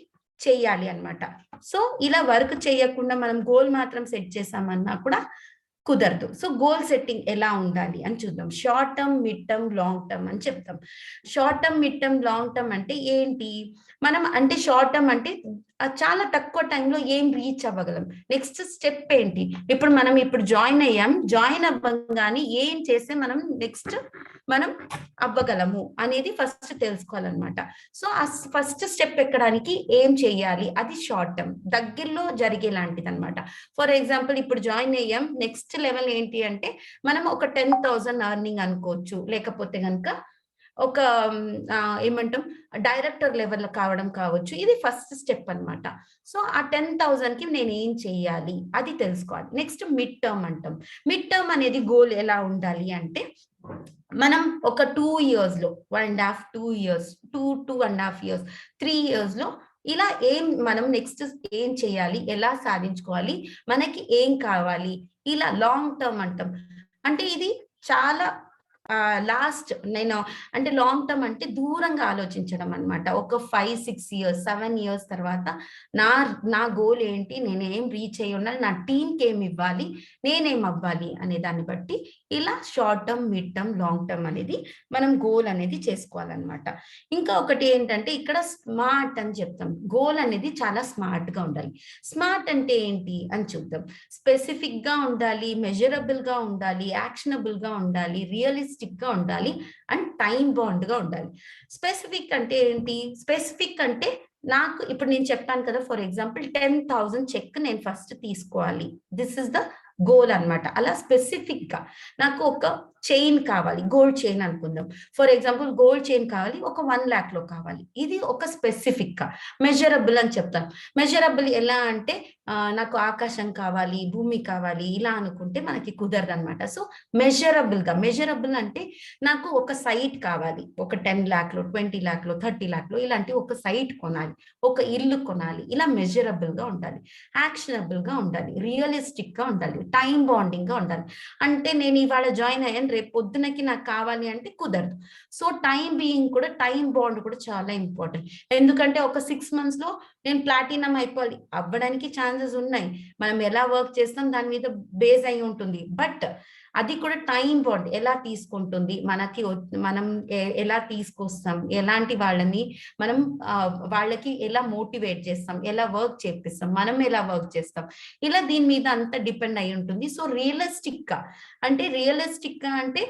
చేయాలి అన్నమాట. సో ఇలా వర్క్ చేయకుండా మనం గోల్ మాత్రం సెట్ చేసామన్నా కూడా కుదరదు. సో గోల్ సెట్టింగ్ ఎలా ఉండాలి అని చూద్దాం. Short term, mid term, long term అని చెప్తాం. Short term, mid term, long term అంటే ఏంటి? మనం అంటే షార్ట్ టర్మ్ అంటే చాలా తక్కువ టైంలో ఏం రీచ్ అవ్వగలం, నెక్స్ట్ స్టెప్ ఏంటి. ఇప్పుడు జాయిన్ అయ్యాం, జాయిన్ అవ్వగానే ఏం చేస్తే నెక్స్ట్ మనం అవ్వగలము అనేది ఫస్ట్ తెలుసుకోవాలన్నమాట. సో ఆ ఫస్ట్ స్టెప్ ఎక్కడానికి ఏం చేయాలి, అది షార్ట్ టర్మ్, దగ్గరలో జరిగేలాంటిది అనమాట. ఫర్ ఎగ్జాంపుల్, ఇప్పుడు జాయిన్ అయ్యాం, నెక్స్ట్ లెవెల్ ఏంటి అంటే, మనం ఒక 10,000 ఎర్నింగ్ అనుకోవచ్చు, లేకపోతే కనుక ఒక ఏమంటాం డైరెక్టర్ లెవెల్ కావడం కావచ్చు. ఇది ఫస్ట్ స్టెప్ అన్నమాట. సో ఆ 10,000 కి నేను ఏం చేయాలి అది తెలుసుకోవాలి. నెక్స్ట్ మిడ్ టర్మ్ అంటాం. మిడ్ టర్మ్ అనేది గోల్ ఎలా ఉండాలి అంటే, మనం ఒక 2 years లో 1.5 2 years 2.5 years 3 years లో ఇలా మనం నెక్స్ట్ ఏం చేయాలి, ఎలా సాధించుకోవాలి, మనకి ఏం కావాలి, ఇలా లాంగ్ టర్మ్ అంటాం. అంటే ఇది చాలా అంటే లాంగ్ టర్మ్ అంటే దూరంగా ఆలోచించడం అన్నమాట. ఒక 5 6 years 7 years తర్వాత నా గోల్ ఏంటి, నేనేం రీచ్ అయ్యి ఉండాలి, నా టీంకి ఏమి ఇవ్వాలి, నేనేం అవ్వాలి అనే దాన్ని బట్టి ఇలా short term, mid term, long term అనేది మనం గోల్ అనేది చేసుకోవాలన్నమాట. ఇంకా ఒకటి ఏంటంటే, ఇక్కడ స్మార్ట్ అని చెప్తాం. గోల్ అనేది చాలా స్మార్ట్ గా ఉండాలి. స్మార్ట్ అంటే ఏంటి అని చూద్దాం. స్పెసిఫిక్ గా ఉండాలి, మెజరబుల్ గా ఉండాలి, యాక్షనబుల్ గా ఉండాలి, రియలిస్టిక్ గా ఉండాలి అండ్ టైం బాండ్ గా ఉండాలి. స్పెసిఫిక్ అంటే ఏంటి? స్పెసిఫిక్ అంటే ఇప్పుడు నేను చెప్పాను కదా, ఫర్ ఎగ్జాంపుల్ 10,000 చెక్ నేను ఫస్ట్ తీసుకోవాలి, దిస్ ఇస్ ద గోల్ అన్నమాట. అలా స్పెసిఫిక్ గా నాకు ఒక చైన్ కావాలి, గోల్డ్ చైన్ అనుకుందాం. ఫర్ ఎగ్జాంపుల్ గోల్డ్ చైన్ కావాలి, ఒక 1 lakh లో కావాలి. ఇది ఒక స్పెసిఫిక్ గా మెజరబుల్ అని చెప్తాం. మెజరబుల్ ఎలా అంటే నాకు ఆకాశం కావాలి, భూమి కావాలి ఇలా అనుకుంటే మనకి కుదరదు అనమాట. సో మెజరబుల్ అంటే నాకు ఒక సైట్ కావాలి, ఒక 10 lakh లో, 20 lakh లో, 30 lakh లో ఇలాంటి ఒక సైట్ కొనాలి, ఒక ఇల్లు కొనాలి. ఇలా మెజరబుల్ గా ఉండాలి, యాక్షనబుల్ గా ఉండాలి, రియలిస్టిక్ గా ఉండాలి, టైం బాండింగ్ గా ఉండాలి. అంటే నేను ఇవాళ జాయిన్ అయ్యాను, రేపు పొద్దునకి నాకు కావాలి అంటే కుదరదు. సో టైం బీయింగ్ కూడా, టైం బాండ్ కూడా చాలా ఇంపార్టెంట్. ఎందుకంటే ఒక 6 months లో నేను ప్లాటినం అయిపోవాలి, అవ్వడానికి ఛాన్సెస్ ఉన్నాయి. మనం ఎలా వర్క్ చేస్తాం దాని మీద బేస్ అయి ఉంటుంది. బట్ అది కూడా టైం బాండ్ ఎలా తీసుకుంటుంది, మనం ఎలా తీసుకొస్తాం, ఎలాంటి వాళ్ళని మనం వాళ్ళకి ఎలా మోటివేట్ చేస్తాం, ఎలా వర్క్ చేపిస్తాం, మనం ఎలా వర్క్ చేస్తాం, ఇలా దీని మీద అంతా డిపెండ్ అయి ఉంటుంది. సో రియలిస్టిక్ గా అంటే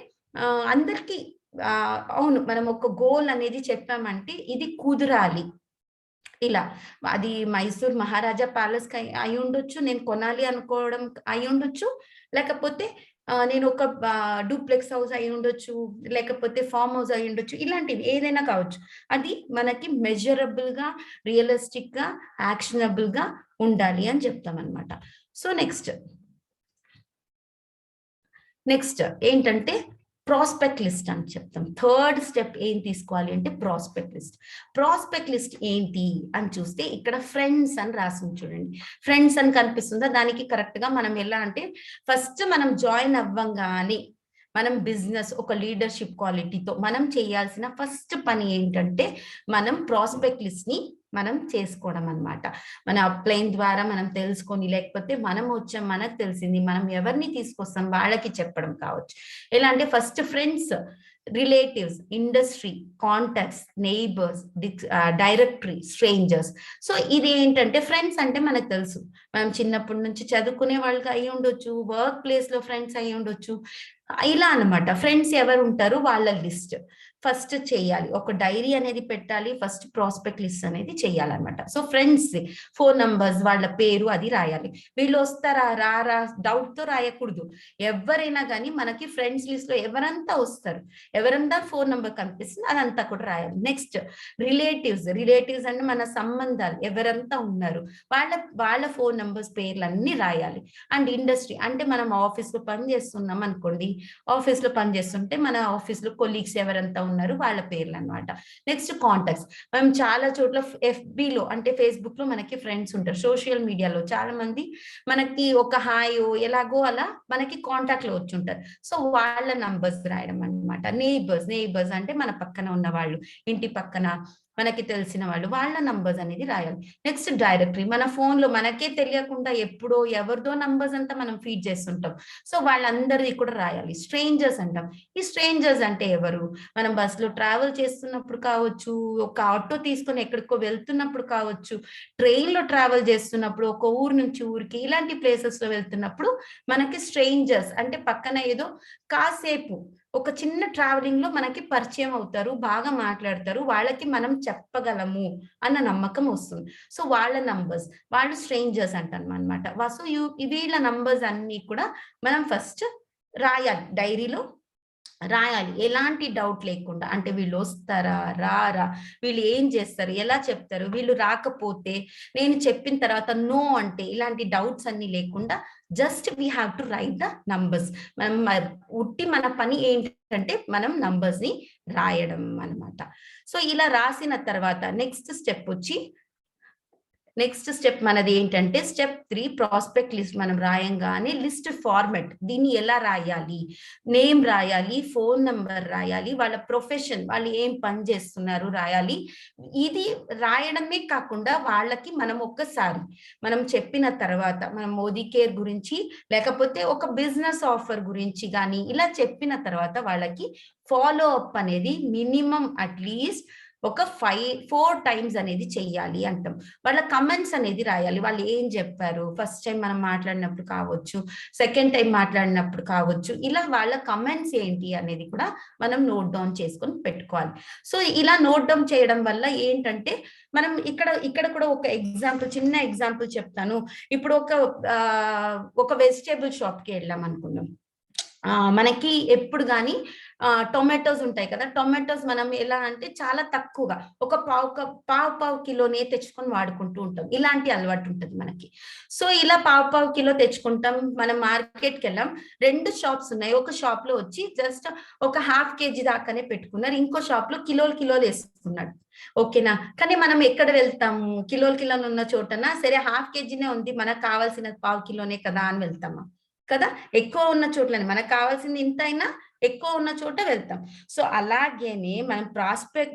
అందరికి అవును మనం ఒక గోల్ అనేది చెప్పామంటే ఇది కుదరాలి. ఇలా అది మైసూర్ మహారాజా ప్యాలెస్ అయి ఉండొచ్చు, నేను కొనాలి అనుకోవడం అయి ఉండొచ్చు, లేకపోతే నేను ఒక డూప్లెక్స్ హౌస్ అయి ఉండొచ్చు, లేకపోతే ఫామ్ హౌస్ అయి ఉండొచ్చు, ఇలాంటివి ఏదైనా కావచ్చు. అది మనకి మెజరబుల్ గా, రియలిస్టిక్ గా, యాక్షనబుల్ గా ఉండాలి అని చెప్తాం అనమాట. సో నెక్స్ట్ ఏంటంటే ప్రాస్పెక్ట్ లిస్ట్ అని చెప్తాం. థర్డ్ స్టెప్ ఏం తీసుకోవాలి అంటే ప్రాస్పెక్ట్ లిస్ట్ ఏంటి అని చూస్తే ఇక్కడ ఫ్రెండ్స్ అని రాసింది చూడండి. ఫ్రెండ్స్ అని కనిపిస్తుందా? దానికి కరెక్ట్ గా మనం ఎలా అంటే ఫస్ట్ మనం జాయిన్ అవ్వంగానే మనం బిజినెస్ ఒక లీడర్షిప్ క్వాలిటీతో మనం చేయాల్సిన ఫస్ట్ పని ఏంటంటే మనం ప్రాస్పెక్ట్ లిస్ట్ ని మనం చేసుకోవడం అన్నమాట. మన అప్లైన్ ద్వారా మనం తెలుసుకొని, లేకపోతే మనం వచ్చాం మనకు తెలిసింది, మనం ఎవరిని తీసుకొస్తాం వాళ్ళకి చెప్పడం కావచ్చు. ఎలా అంటే first friends, relatives, industry, contacts, neighbours, directory, strangers. So ఇది ఏంటంటే ఫ్రెండ్స్ అంటే మనకు తెలుసు, మనం చిన్నప్పటి నుంచి చదువుకునే వాళ్ళకి అయి ఉండొచ్చు, వర్క్ ప్లేస్ లో ఫ్రెండ్స్ అయి ఉండొచ్చు, ఇలా అన్నమాట. ఫ్రెండ్స్ ఎవరు ఉంటారు వాళ్ళ లిస్ట్ ఫస్ట్ చేయాలి. ఒక డైరీ అనేది పెట్టాలి, ఫస్ట్ ప్రాస్పెక్ట్ లిస్ట్ అనేది చేయాలన్నమాట. సో ఫ్రెండ్స్ ఫోన్ నంబర్స్, వాళ్ళ పేరు అది రాయాలి. వీళ్ళు వస్తారా రారా డౌట్ తో రాయకూడదు. ఎవరైనా కానీ మనకి ఫ్రెండ్స్ లిస్ట్ లో ఎవరంతా వస్తారు, ఎవరంతా ఫోన్ నంబర్ కనిపిస్తుంది అదంతా కూడా రాయాలి. నెక్స్ట్ రిలేటివ్స్ అంటే మన సంబంధాలు ఎవరంతా ఉన్నారు వాళ్ళ ఫోన్ నంబర్స్ పేర్లు అన్ని రాయాలి. అండ్ ఇండస్ట్రీ అంటే మనం ఆఫీస్ లో పని చేస్తున్నాం అనుకోండి, ఆఫీస్ లో పని చేస్తుంటే మన ఆఫీస్ లో కొలీగ్స్ ఎవరంతా ఉన్నారు వాళ్ళ పేర్లు అన్నమాట. నెక్స్ట్ కాంటాక్ట్స్, మనం చాలా చోట్ల FBలో అంటే ఫేస్బుక్ లో మనకి ఫ్రెండ్స్ ఉంటారు, సోషల్ మీడియాలో చాలా మంది మనకి ఒక హాయో ఎలాగో అలా మనకి కాంటాక్ట్ లో వచ్చి ఉంటారు. సో వాళ్ళ నంబర్స్ రాయడం అన్నమాట. నైబర్స్ అంటే మన పక్కన ఉన్న వాళ్ళు, ఇంటి పక్కన మనకి తెలిసిన వాళ్ళు, వాళ్ళ నంబర్స్ అనేది రాయాలి. నెక్స్ట్ డైరెక్టరీ, మన ఫోన్ లో మనకే తెలియకుండా ఎప్పుడో ఎవరిదో నంబర్స్ అంతా మనం ఫీడ్ చేస్తుంటాం. సో వాళ్ళందరిది కూడా రాయాలి. స్ట్రేంజర్స్ అంటాం. ఈ స్ట్రేంజర్స్ అంటే ఎవరు? మనం బస్ లో ట్రావెల్ చేస్తున్నప్పుడు కావచ్చు, ఒక ఆటో తీసుకొని ఎక్కడికో వెళ్తున్నప్పుడు కావచ్చు, ట్రైన్ లో ట్రావెల్ చేస్తున్నప్పుడు, ఒక ఊరు నుంచి ఊరికి ఇలాంటి ప్లేసెస్ లో వెళ్తున్నప్పుడు మనకి స్ట్రేంజర్స్ అంటే పక్కన ఏదో కాసేపు ఒక చిన్న ట్రావెలింగ్ లో మనకి పరిచయం అవుతారు, బాగా మాట్లాడతారు, వాళ్ళకి మనం చెప్పగలము అన్న నమ్మకం వస్తుంది. సో వాళ్ళ నంబర్స్, వాళ్ళు స్ట్రేంజర్స్ అంటాం అనమాట. సో వీళ్ళ నంబర్స్ అన్ని కూడా మనం ఫస్ట్ రాయాలి, డైరీలో రాయాలి, ఎలాంటి డౌట్ లేకుండా. అంటే వీళ్ళు వస్తారా రారా, వీళ్ళు ఏం చేస్తారు, ఎలా చెప్తారు, వీళ్ళు రాకపోతే నేను చెప్పిన తర్వాత నో అంటే ఇలాంటి డౌట్స్ అన్ని లేకుండా just we have to right the numbers. మనం మన పని ఏంటంటే మనం నంబర్స్ ని రాయడం అన్నమాట. సో ఇలా రాసిన తర్వాత నెక్స్ట్ స్టెప్ మనది ఏంటంటే స్టెప్ 3 ప్రాస్పెక్ట్ లిస్ట్. మనం రాయంగానే లిస్ట్ ఫార్మెట్, దీన్ని ఎలా రాయాలి, నేమ్ రాయాలి, ఫోన్ నంబర్ రాయాలి, వాళ్ళ ప్రొఫెషన్, వాళ్ళు ఏం పని చేస్తున్నారు రాయాలి. ఇది రాయడమే కాకుండా వాళ్ళకి మనం ఒక్కసారి మనం చెప్పిన తర్వాత మనం మోదీ కేర్ గురించి లేకపోతే ఒక బిజినెస్ ఆఫర్ గురించి కానీ ఇలా చెప్పిన తర్వాత వాళ్ళకి ఫాలో అప్ అనేది మినిమం అట్లీస్ట్ ఒక 4 times అనేది చెయ్యాలి అంటాం. వాళ్ళ కమెంట్స్ అనేది రాయాలి, వాళ్ళు ఏం చెప్పారు, ఫస్ట్ టైం మనం మాట్లాడినప్పుడు కావచ్చు, సెకండ్ టైం మాట్లాడినప్పుడు కావచ్చు, ఇలా వాళ్ళ కమెంట్స్ ఏంటి అనేది కూడా మనం నోట్ డౌన్ చేసుకొని పెట్టుకోవాలి. సో ఇలా నోట్ డౌన్ చేయడం వల్ల ఏంటంటే మనం ఇక్కడ కూడా ఒక చిన్న ఎగ్జాంపుల్ చెప్తాను. ఇప్పుడు ఒక వెజిటేబుల్ షాప్కి వెళ్ళాం అనుకుందాం. మనకి ఎప్పుడు కానీ టొమాటోస్ ఉంటాయి కదా, టొమాటోస్ మనం ఎలా అంటే చాలా తక్కువగా ఒక పావు కిలోనే తెచ్చుకొని వాడుకుంటూ ఉంటాం. ఇలాంటి అలవాటు ఉంటుంది మనకి. సో ఇలా పావు కిలో తెచ్చుకుంటాం. మనం మార్కెట్కి వెళ్ళాం, 2 షాప్స్ ఉన్నాయి. ఒక షాప్ లో వచ్చి జస్ట్ ఒక ½ కేజీ దాకానే పెట్టుకున్నారు, ఇంకో షాప్ లో కిలోలు వేసుకున్నాడు. ఓకేనా? కానీ మనం ఎక్కడ వెళ్తాము? కిలోలు ఉన్న చోటన సరే ½ కేజీనే ఉంది, మనకు కావాల్సిన పావు కిలోనే కదా అని వెళ్తామా? కదా, ఎక్కువ ఉన్న చోట్లని మనకు కావాల్సింది ఇంతైనా ఎక్కువ ఉన్న చోట వెళ్తాం. సో అలాగేనే మనం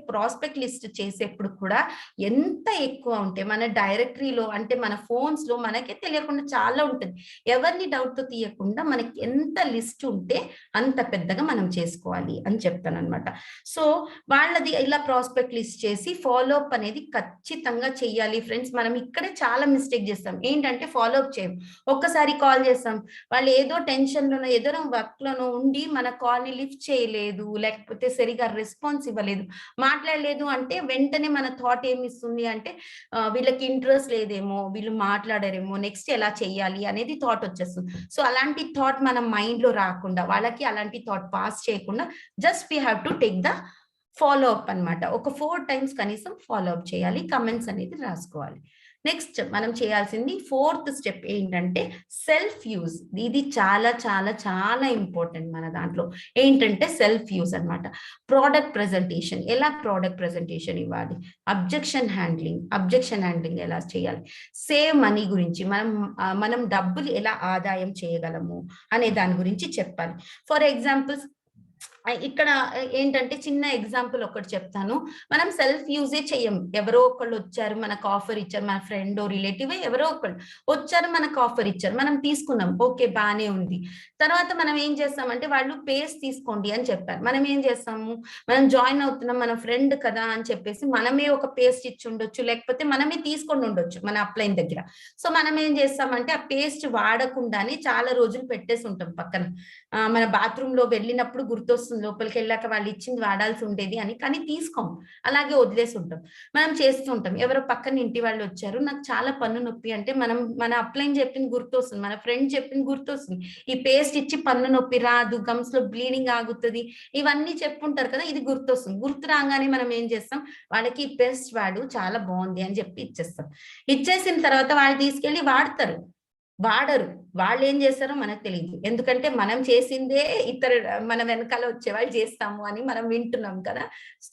ప్రాస్పెక్ట్ లిస్ట్ చేసేప్పుడు కూడా ఎంత ఎక్కువ ఉంటే మన డైరెక్టరీలో అంటే మన ఫోన్స్ లో మనకే తెలియకుండా చాలా ఉంటుంది. ఎవరిని డౌట్ తో తీయకుండా మనకి ఎంత లిస్ట్ ఉంటే అంత పెద్దగా మనం చేసుకోవాలి అని చెప్తాను అనమాట. సో వాళ్ళది ఇలా ప్రాస్పెక్ట్ లిస్ట్ చేసి ఫాలో అప్ అనేది ఖచ్చితంగా చెయ్యాలి ఫ్రెండ్స్. మనం ఇక్కడే చాలా మిస్టేక్ చేస్తాం. ఏంటంటే ఫాలో అప్ చేయం. ఒక్కసారి కాల్ చేస్తాం, వాళ్ళు ఏదో టెన్షన్ లోనో ఏదో వర్క్ లోనో ఉండి మన కాల్ ని లిఫ్ట్ చేయలేదు, లేకపోతే సరిగా రెస్పాన్స్ ఇవ్వలేదు, మాట్లాడలేదు అంటే వెంటనే మన థాట్ ఏమి ఇస్తుంది అంటే వీళ్ళకి ఇంట్రెస్ట్ లేదేమో, వీళ్ళు మాట్లాడారేమో, నెక్స్ట్ ఎలా చెయ్యాలి అనేది థాట్ వచ్చేస్తుంది. సో అలాంటి థాట్ మన మైండ్ లో రాకుండా, వాళ్ళకి అలాంటి థాట్ పాస్ చేయకుండా just we have to take the follow up అనమాట. ఒక 4 times కనీసం ఫాలో అప్ చేయాలి, కమెంట్స్ అనేది రాసుకోవాలి. నెక్స్ట్ మనం చేయాల్సింది 4th స్టెప్ ఏంటంటే సెల్ఫ్ యూజ్. ఇది చాలా చాలా చాలా ఇంపార్టెంట్ మన దాంట్లో. ఏంటంటే సెల్ఫ్ యూజ్ అన్నమాట. ప్రోడక్ట్ ప్రెజెంటేషన్, ఎలా ప్రోడక్ట్ ప్రెజెంటేషన్ ఇవ్వాలి, అబ్జెక్షన్ హ్యాండ్లింగ్ ఎలా చేయాలి, సేవ్ మనీ గురించి మనం డబ్బులు ఎలా ఆదాయం చేయగలము అనే దాని గురించి చెప్పాలి. ఫర్ ఎగ్జాంపుల్స్ ఇక్కడ ఏంటంటే చిన్న ఎగ్జాంపుల్ ఒకటి చెప్తాను. మనం సెల్ఫ్ యూజే చెయ్యం. ఎవరో ఒకళ్ళు వచ్చారు, మనకు ఆఫర్ ఇచ్చారు, మన ఫ్రెండ్ రిలేటివ్ ఎవరో ఒకళ్ళు వచ్చారు, మనకు ఆఫర్ ఇచ్చారు, మనం తీసుకున్నాం, ఓకే బానే ఉంది. తర్వాత మనం ఏం చేస్తామంటే వాళ్ళు పేస్ట్ తీసుకోండి అని చెప్పారు. మనం ఏం చేస్తాము, మనం జాయిన్ అవుతున్నాం, మన ఫ్రెండ్ కదా అని చెప్పేసి మనమే ఒక పేస్ట్ ఇచ్చి ఉండొచ్చు, లేకపోతే మనమే తీసుకొని ఉండొచ్చు మన అప్లైన్ దగ్గర. సో మనం ఏం చేస్తామంటే ఆ పేస్ట్ వాడకుండానే చాలా రోజులు పెట్టేసి ఉంటాం పక్కన. మన బాత్రూమ్ లో వెళ్ళినప్పుడు గుర్తొస్తుంది, లోపలికి వెళ్ళాక వాళ్ళు ఇచ్చింది వాడాల్సి ఉండేది అని, కానీ తీసుకోం, అలాగే వదిలేసి ఉంటాం. మనం చేస్తూ ఉంటాం. ఎవరో పక్కన ఇంటి వాళ్ళు వచ్చారు, నాకు చాలా పన్ను నొప్పి అంటే మన అప్లైన్ చెప్పింది గుర్తొస్తుంది, మన ఫ్రెండ్ చెప్పింది గుర్తొస్తుంది, ఈ పేస్ట్ ఇచ్చి పన్ను నొప్పి రాదు, గమ్స్ లో బ్లీడింగ్ ఆగుతుంది, ఇవన్నీ చెప్పుంటారు కదా, ఇది గుర్తొస్తుంది. గుర్తు రాగానే మనం ఏం చేస్తాం, వాళ్ళకి ఈ పేస్ట్ వాడు చాలా బాగుంది అని చెప్పి ఇచ్చేస్తాం. ఇచ్చేసిన తర్వాత వాళ్ళు తీసుకెళ్లి వాడరు. వాళ్ళు ఏం చేస్తారో మనకు తెలియదు, ఎందుకంటే మనం చేసిందే మన వెనకాల వచ్చే వాళ్ళు చేస్తాము అని మనం వింటున్నాం కదా.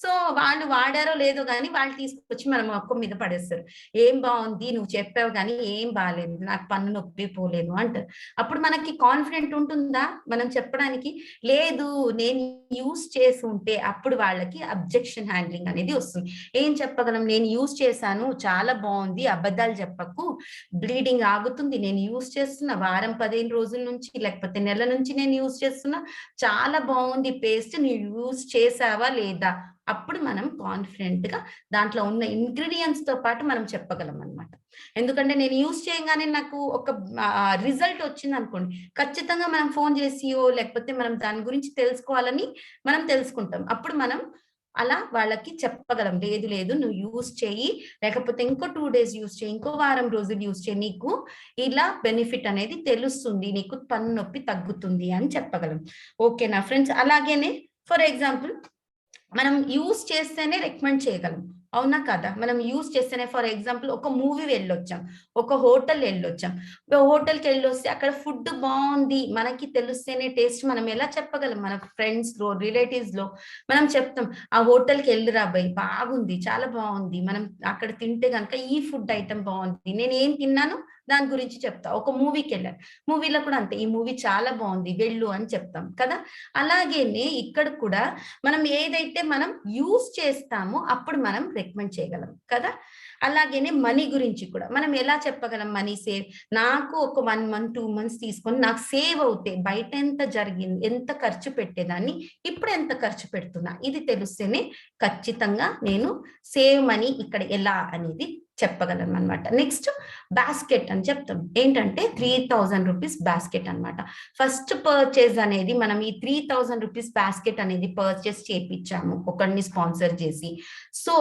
సో వాళ్ళు వాడారో లేదో కానీ వాళ్ళు తీసుకొచ్చి మన మొక్క మీద పడేస్తారు. ఏం బాగుంది, నువ్వు చెప్పావు కానీ ఏం బాగాలేదు, నాకు పన్ను నొప్పి పోలేదు అంటారు. అప్పుడు మనకి కాన్ఫిడెంట్ ఉంటుందా మనం చెప్పడానికి? లేదు. నేను యూస్ చేసి ఉంటే అప్పుడు వాళ్ళకి అబ్జెక్షన్ హ్యాండ్లింగ్ అనేది వస్తుంది. ఏం చెప్పగలం, నేను యూస్ చేశాను, చాలా బాగుంది, అబద్ధాలు చెప్పకు, బ్లీడింగ్ ఆగుతుంది, నేను యూస్ చేస్తున్నా, వారం 15 రోజుల నుంచి లేకపోతే నెల నుంచి నేను యూజ్ చేస్తున్నా, చాలా బాగుంది పేస్ట్, నువ్వు యూజ్ చేసావా లేదా? అప్పుడు మనం కాన్ఫిడెంట్ గా దాంట్లో ఉన్న ఇంగ్రీడియంట్స్ తో పాటు మనం చెప్పగలం అనమాట. ఎందుకంటే నేను యూజ్ చేయగానే నాకు ఒక రిజల్ట్ వచ్చింది అనుకోండి, ఖచ్చితంగా మనం ఫోన్ చేసియో లేకపోతే మనం దాని గురించి తెలుసుకోవాలని మనం తెలుసుకుంటాం. అప్పుడు మనం అలా వాళ్ళకి చెప్పగలం, లేదు నువ్వు యూజ్ చేయి, లేకపోతే ఇంకో 2 days యూజ్ చేయి, ఇంకో వారం రోజులు యూజ్ చేయి, నీకు ఇలా బెనిఫిట్ అనేది తెలుస్తుంది, నీకు పన్ను నొప్పి తగ్గుతుంది అని చెప్పగలం. ఓకేనా ఫ్రెండ్స్? అలాగేనే ఫర్ ఎగ్జాంపుల్ మనం యూజ్ చేస్తేనే రికమెండ్ చేయగలం, అవునా కదా? మనం యూజ్ చేస్తేనే, ఫర్ ఎగ్జాంపుల్ ఒక మూవీ వెళ్ళొచ్చాం, ఒక హోటల్ వెళ్ళొచ్చాం, హోటల్కి వెళ్ళొస్తే అక్కడ ఫుడ్ బాగుంది మనకి తెలిస్తేనే టేస్ట్ మనం ఎలా చెప్పగలం? మన ఫ్రెండ్స్ లో రిలేటివ్స్ లో మనం చెప్తాం, ఆ హోటల్కి వెళ్ళిరా బాయ్, బాగుంది, చాలా బాగుంది, మనం అక్కడ తింటే కనుక ఈ ఫుడ్ ఐటమ్ బాగుంది, నేను ఏం తిన్నాను దాని గురించి చెప్తా. ఒక మూవీకి వెళ్ళాను, మూవీలో కూడా అంతే, ఈ మూవీ చాలా బాగుంది వెళ్ళు అని చెప్తాం కదా. అలాగేనే ఇక్కడ కూడా మనం ఏదైతే మనం యూజ్ చేస్తామో అప్పుడు మనం రికమెండ్ చేయగలం కదా. అలాగేనే మనీ గురించి కూడా మనం ఎలా చెప్పగలం, మనీ సేవ్, నాకు ఒక 1 month 2 months తీసుకొని నాకు సేవ్ అవుతే, బయట ఎంత జరిగింది, ఎంత ఖర్చు పెట్టేదాన్ని, ఇప్పుడు ఎంత ఖర్చు పెడుతున్నా, ఇది తెలిస్తేనే ఖచ్చితంగా నేను సేవ్ మనీ ఇక్కడ ఎలా అనేది చెప్పగలం అనమాట. నెక్స్ట్ బాస్కెట్ అని చెప్తాం. ఏంటంటే 3000 రూపీస్ బాస్కెట్ అనమాట. ఫస్ట్ పర్చేజ్ అనేది మనం ఈ 3000 రూపీస్ బాస్కెట్ అనేది పర్చేస్ చేయించాము ఒకరిని స్పాన్సర్ చేసి. So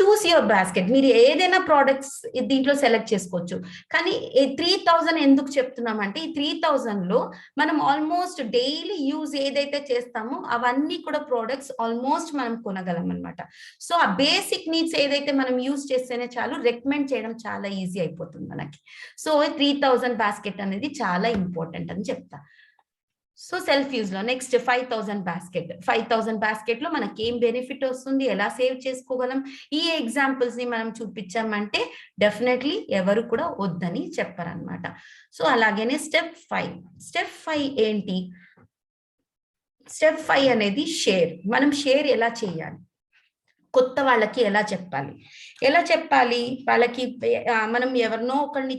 choose your basket. మీరు ఏదైనా ప్రోడక్ట్స్ దీంట్లో సెలెక్ట్ చేసుకోవచ్చు. కానీ 3000 ఎందుకు చెప్తున్నామంటే ఈ 3000 లో మనం ఆల్మోస్ట్ డైలీ యూజ్ ఏదైతే చేస్తామో అవన్నీ కూడా ప్రోడక్ట్స్ ఆల్మోస్ట్ మనం కొనగలం అనమాట. సో ఆ బేసిక్ నీడ్స్ ఏదైతే మనం యూజ్ చేస్తేనే చాలు, రికమెండ్ చేయడం చాలా ఈజీ అయిపోతుంది మనకి. సో 3000 బాస్కెట్ అనేది చాలా ఇంపార్టెంట్ అని చెప్తా. సో సెల్ఫ్ యూజ్ లో నెక్స్ట్ 5000 బాస్కెట్. 5000 బాస్కెట్ లో మనకి ఏం బెనిఫిట్ వస్తుంది, ఎలా సేవ్ చేసుకోగలం, ఈ ఎగ్జాంపుల్స్ ని మనం చూపించామంటే డెఫినెట్లీ ఎవరు కూడా వద్దని చెప్పారనమాట. సో అలాగనే స్టెప్ 5. స్టెప్ 5 ఏంటి? స్టెప్ 5 అనేది షేర్. మనం షేర్ ఎలా చేయాలి, కొత్త వాళ్ళకి ఎలా చెప్పాలి, వాళ్ళకి మనం ఎవరినో ఒకరిని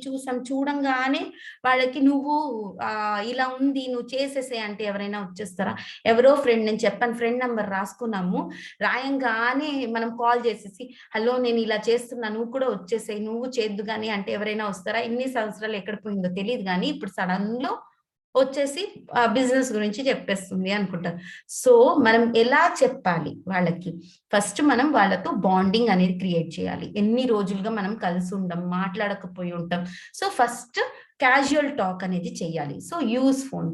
చూడంగానే వాళ్ళకి నువ్వు ఇలా ఉంది నువ్వు చేసేసే అంటే ఎవరైనా వచ్చేస్తారా? ఎవరో ఫ్రెండ్, నేను చెప్పాను ఫ్రెండ్ నెంబర్ రాసుకున్నాము, రాయంగానే మనం కాల్ చేసేసి హలో నేను ఇలా చేస్తున్నా నువ్వు కూడా వచ్చేసే, నువ్వు చేద్దు కానీ అంటే ఎవరైనా వస్తారా? ఇన్ని సంవత్సరాలు ఎక్కడ పోయిందో తెలియదు కానీ ఇప్పుడు సడన్ లో వచ్చేసి బిజినెస్ గురించి చెప్పేస్తుంది అనుకుంటారు. సో మనం ఎలా చెప్పాలి వాళ్ళకి? ఫస్ట్ మనం వాళ్ళతో బాండింగ్ అనేది క్రియేట్ చేయాలి. ఎన్ని రోజులుగా మనం కలిసి ఉంటాం, మాట్లాడకపోయి ఉంటాం. సో ఫస్ట్ క్యాజువల్ టాక్ అనేది చెయ్యాలి. So use phone,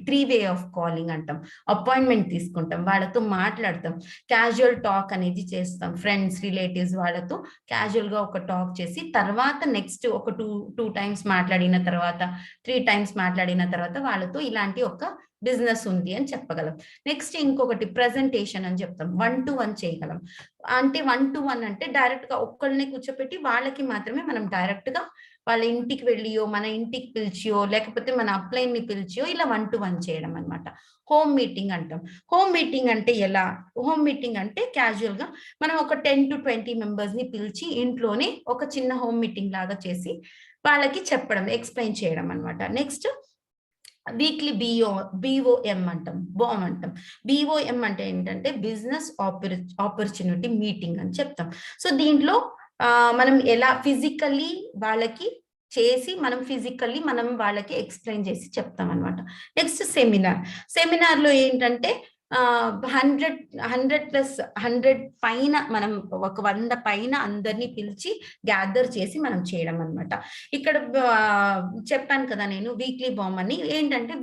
three way of calling అంటాం. అపాయింట్మెంట్ తీసుకుంటాం, వాళ్ళతో మాట్లాడతాం, క్యాజువల్ టాక్ అనేది చేస్తాం. ఫ్రెండ్స్, రిలేటివ్స్ వాళ్ళతో క్యాజువల్ గా ఒక టాక్ చేసి తర్వాత నెక్స్ట్ ఒక టూ టైమ్స్ మాట్లాడిన తర్వాత 3 టైమ్స్ మాట్లాడిన తర్వాత వాళ్ళతో ఇలాంటి ఒక బిజినెస్ ఉంది అని చెప్పగలం. నెక్స్ట్ ఇంకొకటి ప్రెజెంటేషన్ అని చెప్తాం. 1-to-1 చేయగలం. అంటే 1-to-1 అంటే డైరెక్ట్ గా ఒక్కళ్ళని కూర్చోపెట్టి వాళ్ళకి మాత్రమే మనం డైరెక్ట్ గా వాళ్ళ ఇంటికి వెళ్ళియో మన ఇంటికి పిలిచియో లేకపోతే మన అప్లైన్ ని పిలిచియో ఇలా 1-to-1 చేయడం అనమాట. హోమ్ మీటింగ్ అంటాం. హోమ్ మీటింగ్ అంటే ఎలా? హోమ్ మీటింగ్ అంటే క్యాజువల్ గా మనం ఒక 10 to 20 మెంబర్స్ ని పిలిచి ఇంట్లోనే ఒక చిన్న హోమ్ మీటింగ్ లాగా చేసి వాళ్ళకి చెప్పడం, ఎక్స్ప్లెయిన్ చేయడం అనమాట. నెక్స్ట్ వీక్లీ BOM అంటాం, బామ్ అంటాం. BOM అంటే ఏంటంటే బిజినెస్ ఆపర్చునిటీ మీటింగ్ అని చెప్తాం. సో దీంట్లో మనం ఎలా ఫిజికల్లీ వాళ్ళకి చేసి మనం వాళ్ళకి ఎక్స్ప్లెయిన్ చేసి చెప్తాం అనమాట. నెక్స్ట్ సెమినార్ లో ఏంటంటే 100 పైన మనం ఒక 100 పైన అందరినీ పిలిచి గ్యాదర్ చేసి మనం చేయడం అనమాట. ఇక్కడ చెప్పాను కదా నేను వీక్లీ బామ్ అని. ఏంటంటే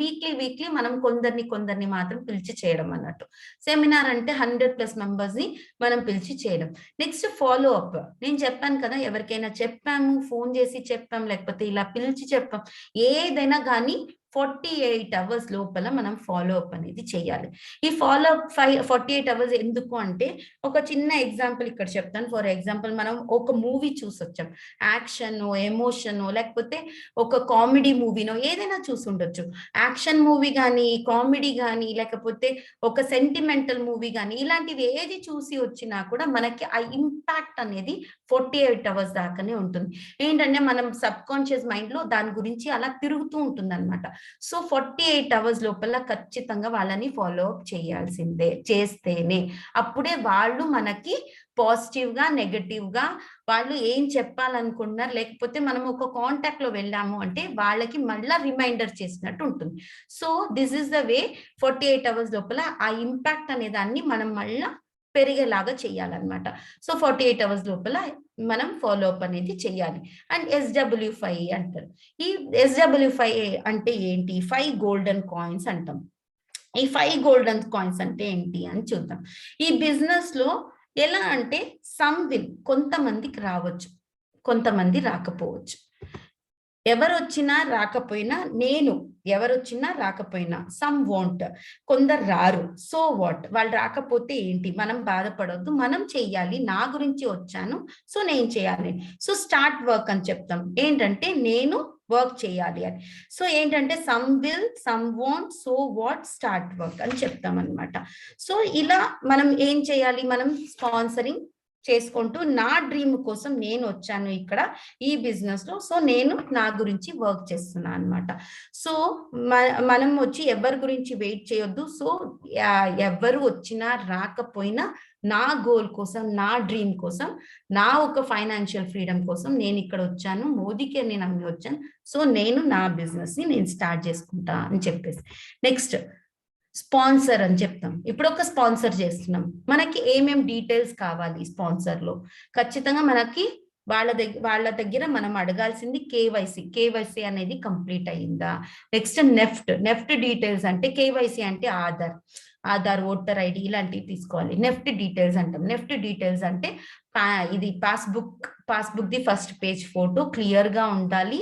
వీక్లీ మనం కొందరిని మాత్రం పిలిచి చేయడం అన్నట్టు. సెమినార్ అంటే 100+ మెంబర్స్ ని మనం పిలిచి చేయడం. Next follow up. నేను చెప్పాను కదా, ఎవరికైనా చెప్పాము, ఫోన్ చేసి చెప్పాం, లేకపోతే ఇలా పిలిచి చెప్పాం, ఏదైనా కానీ 48 hours లోపల మనం ఫాలో అప్ అనేది చేయాలి. ఈ ఫాలో అప్ 48 hours ఎందుకు అంటే ఒక చిన్న ఎగ్జాంపుల్ ఇక్కడ చెప్తాను. ఫర్ ఎగ్జాంపుల్ మనం ఒక మూవీ చూసొచ్చాం, యాక్షన్, ఎమోషన్, లేకపోతే ఒక కామెడీ మూవీనో ఏదైనా చూసి ఉండొచ్చు. యాక్షన్ మూవీ కానీ, కామెడీ కానీ, లేకపోతే ఒక సెంటిమెంటల్ మూవీ కానీ, ఇలాంటివి ఏది చూసి వచ్చినా కూడా మనకి ఆ ఇంపాక్ట్ అనేది 48 hours దాకానే ఉంటుంది. ఏంటంటే మనం సబ్ కాన్షియస్ మైండ్ లో దాని గురించి అలా తిరుగుతూ ఉంటుంది అనమాట. సో 48 hours లోపల ఖచ్చితంగా వాళ్ళని ఫాలో అప్ చేయాల్సిందే. చేస్తేనే అప్పుడే వాళ్ళు మనకి పాజిటివ్ గా, నెగటివ్ గా వాళ్ళు ఏం చెప్పాలనుకుంటున్నారు, లేకపోతే మనం ఒక కాంటాక్ట్ లో వెళ్ళాము అంటే వాళ్ళకి మళ్ళా రిమైండర్ చేసినట్టు ఉంటుంది. So this is the way 48 hours లోపల ఆ ఇంపాక్ట్ అనే దాన్ని మనం మళ్ళా పెరిగేలాగా చెయ్యాలన్నమాట. సో 48 hours లోపల మనం ఫాలో అప్ అనేది చెయ్యాలి. అండ్ SW5 అంటారు. ఈ SW5 అంటే ఏంటి? 5 golden coins అంటాం. ఈ 5 golden coins అంటే ఏంటి అని చూద్దాం. ఈ బిజినెస్ లో ఎలా అంటే సమ్ విల్, కొంతమందికి రావచ్చు, కొంతమంది రాకపోవచ్చు. ఎవరొచ్చినా రాకపోయినా సమ్ వాంట్, కొందరు రారు. సో వాట్, వాళ్ళు రాకపోతే ఏంటి, మనం బాధపడొద్దు, మనం చెయ్యాలి. నా గురించి వచ్చాను, సో నేను చేయాలి. సో స్టార్ట్ వర్క్ అని చెప్తాం. ఏంటంటే నేను వర్క్ చేయాలి అని. సో ఏంటంటే some will, some want, so what, start work అని చెప్తాం అనమాట. సో ఇలా మనం ఏం చేయాలి, మనం స్పాన్సరింగ్ చేసుకుంటూ నా డ్రీమ్ కోసం నేను వచ్చాను ఇక్కడ ఈ బిజినెస్ లో, సో నేను నా గురించి వర్క్ చేస్తున్నా అనమాట. సో మనం వచ్చి ఎవరి గురించి వెయిట్ చేయొద్దు. సో ఎవరు వచ్చినా రాకపోయినా నా గోల్ కోసం, నా డ్రీమ్ కోసం, నా ఒక ఫైనాన్షియల్ ఫ్రీడమ్ కోసం నేను ఇక్కడ వచ్చాను, మోదీకి నేను నమ్మి వచ్చాను. సో నేను నా బిజినెస్ ని నేను స్టార్ట్ చేసుకుంటా అని చెప్పేసి. నెక్స్ట్ స్పాన్సర్ అని చెప్తాం. ఇప్పుడు ఒక స్పాన్సర్ చేస్తున్నాం, మనకి ఏమేం డీటెయిల్స్ కావాలి స్పాన్సర్ లో? ఖచ్చితంగా మనకి వాళ్ళ దగ్గర మనం అడగాల్సింది కేవైసీ అనేది కంప్లీట్ అయ్యిందా. నెక్స్ట్ నెఫ్ట్ డీటెయిల్స్ అంటే కేవైసీ అంటే ఆధార్ ఓటర్ ఐడి ఇలాంటివి తీసుకోవాలి. నెఫ్ట్ డీటెయిల్స్ అంటాం. నెఫ్ట్ డీటెయిల్స్ అంటే ఇది passbook the first page photo clear గా ఉండాలి,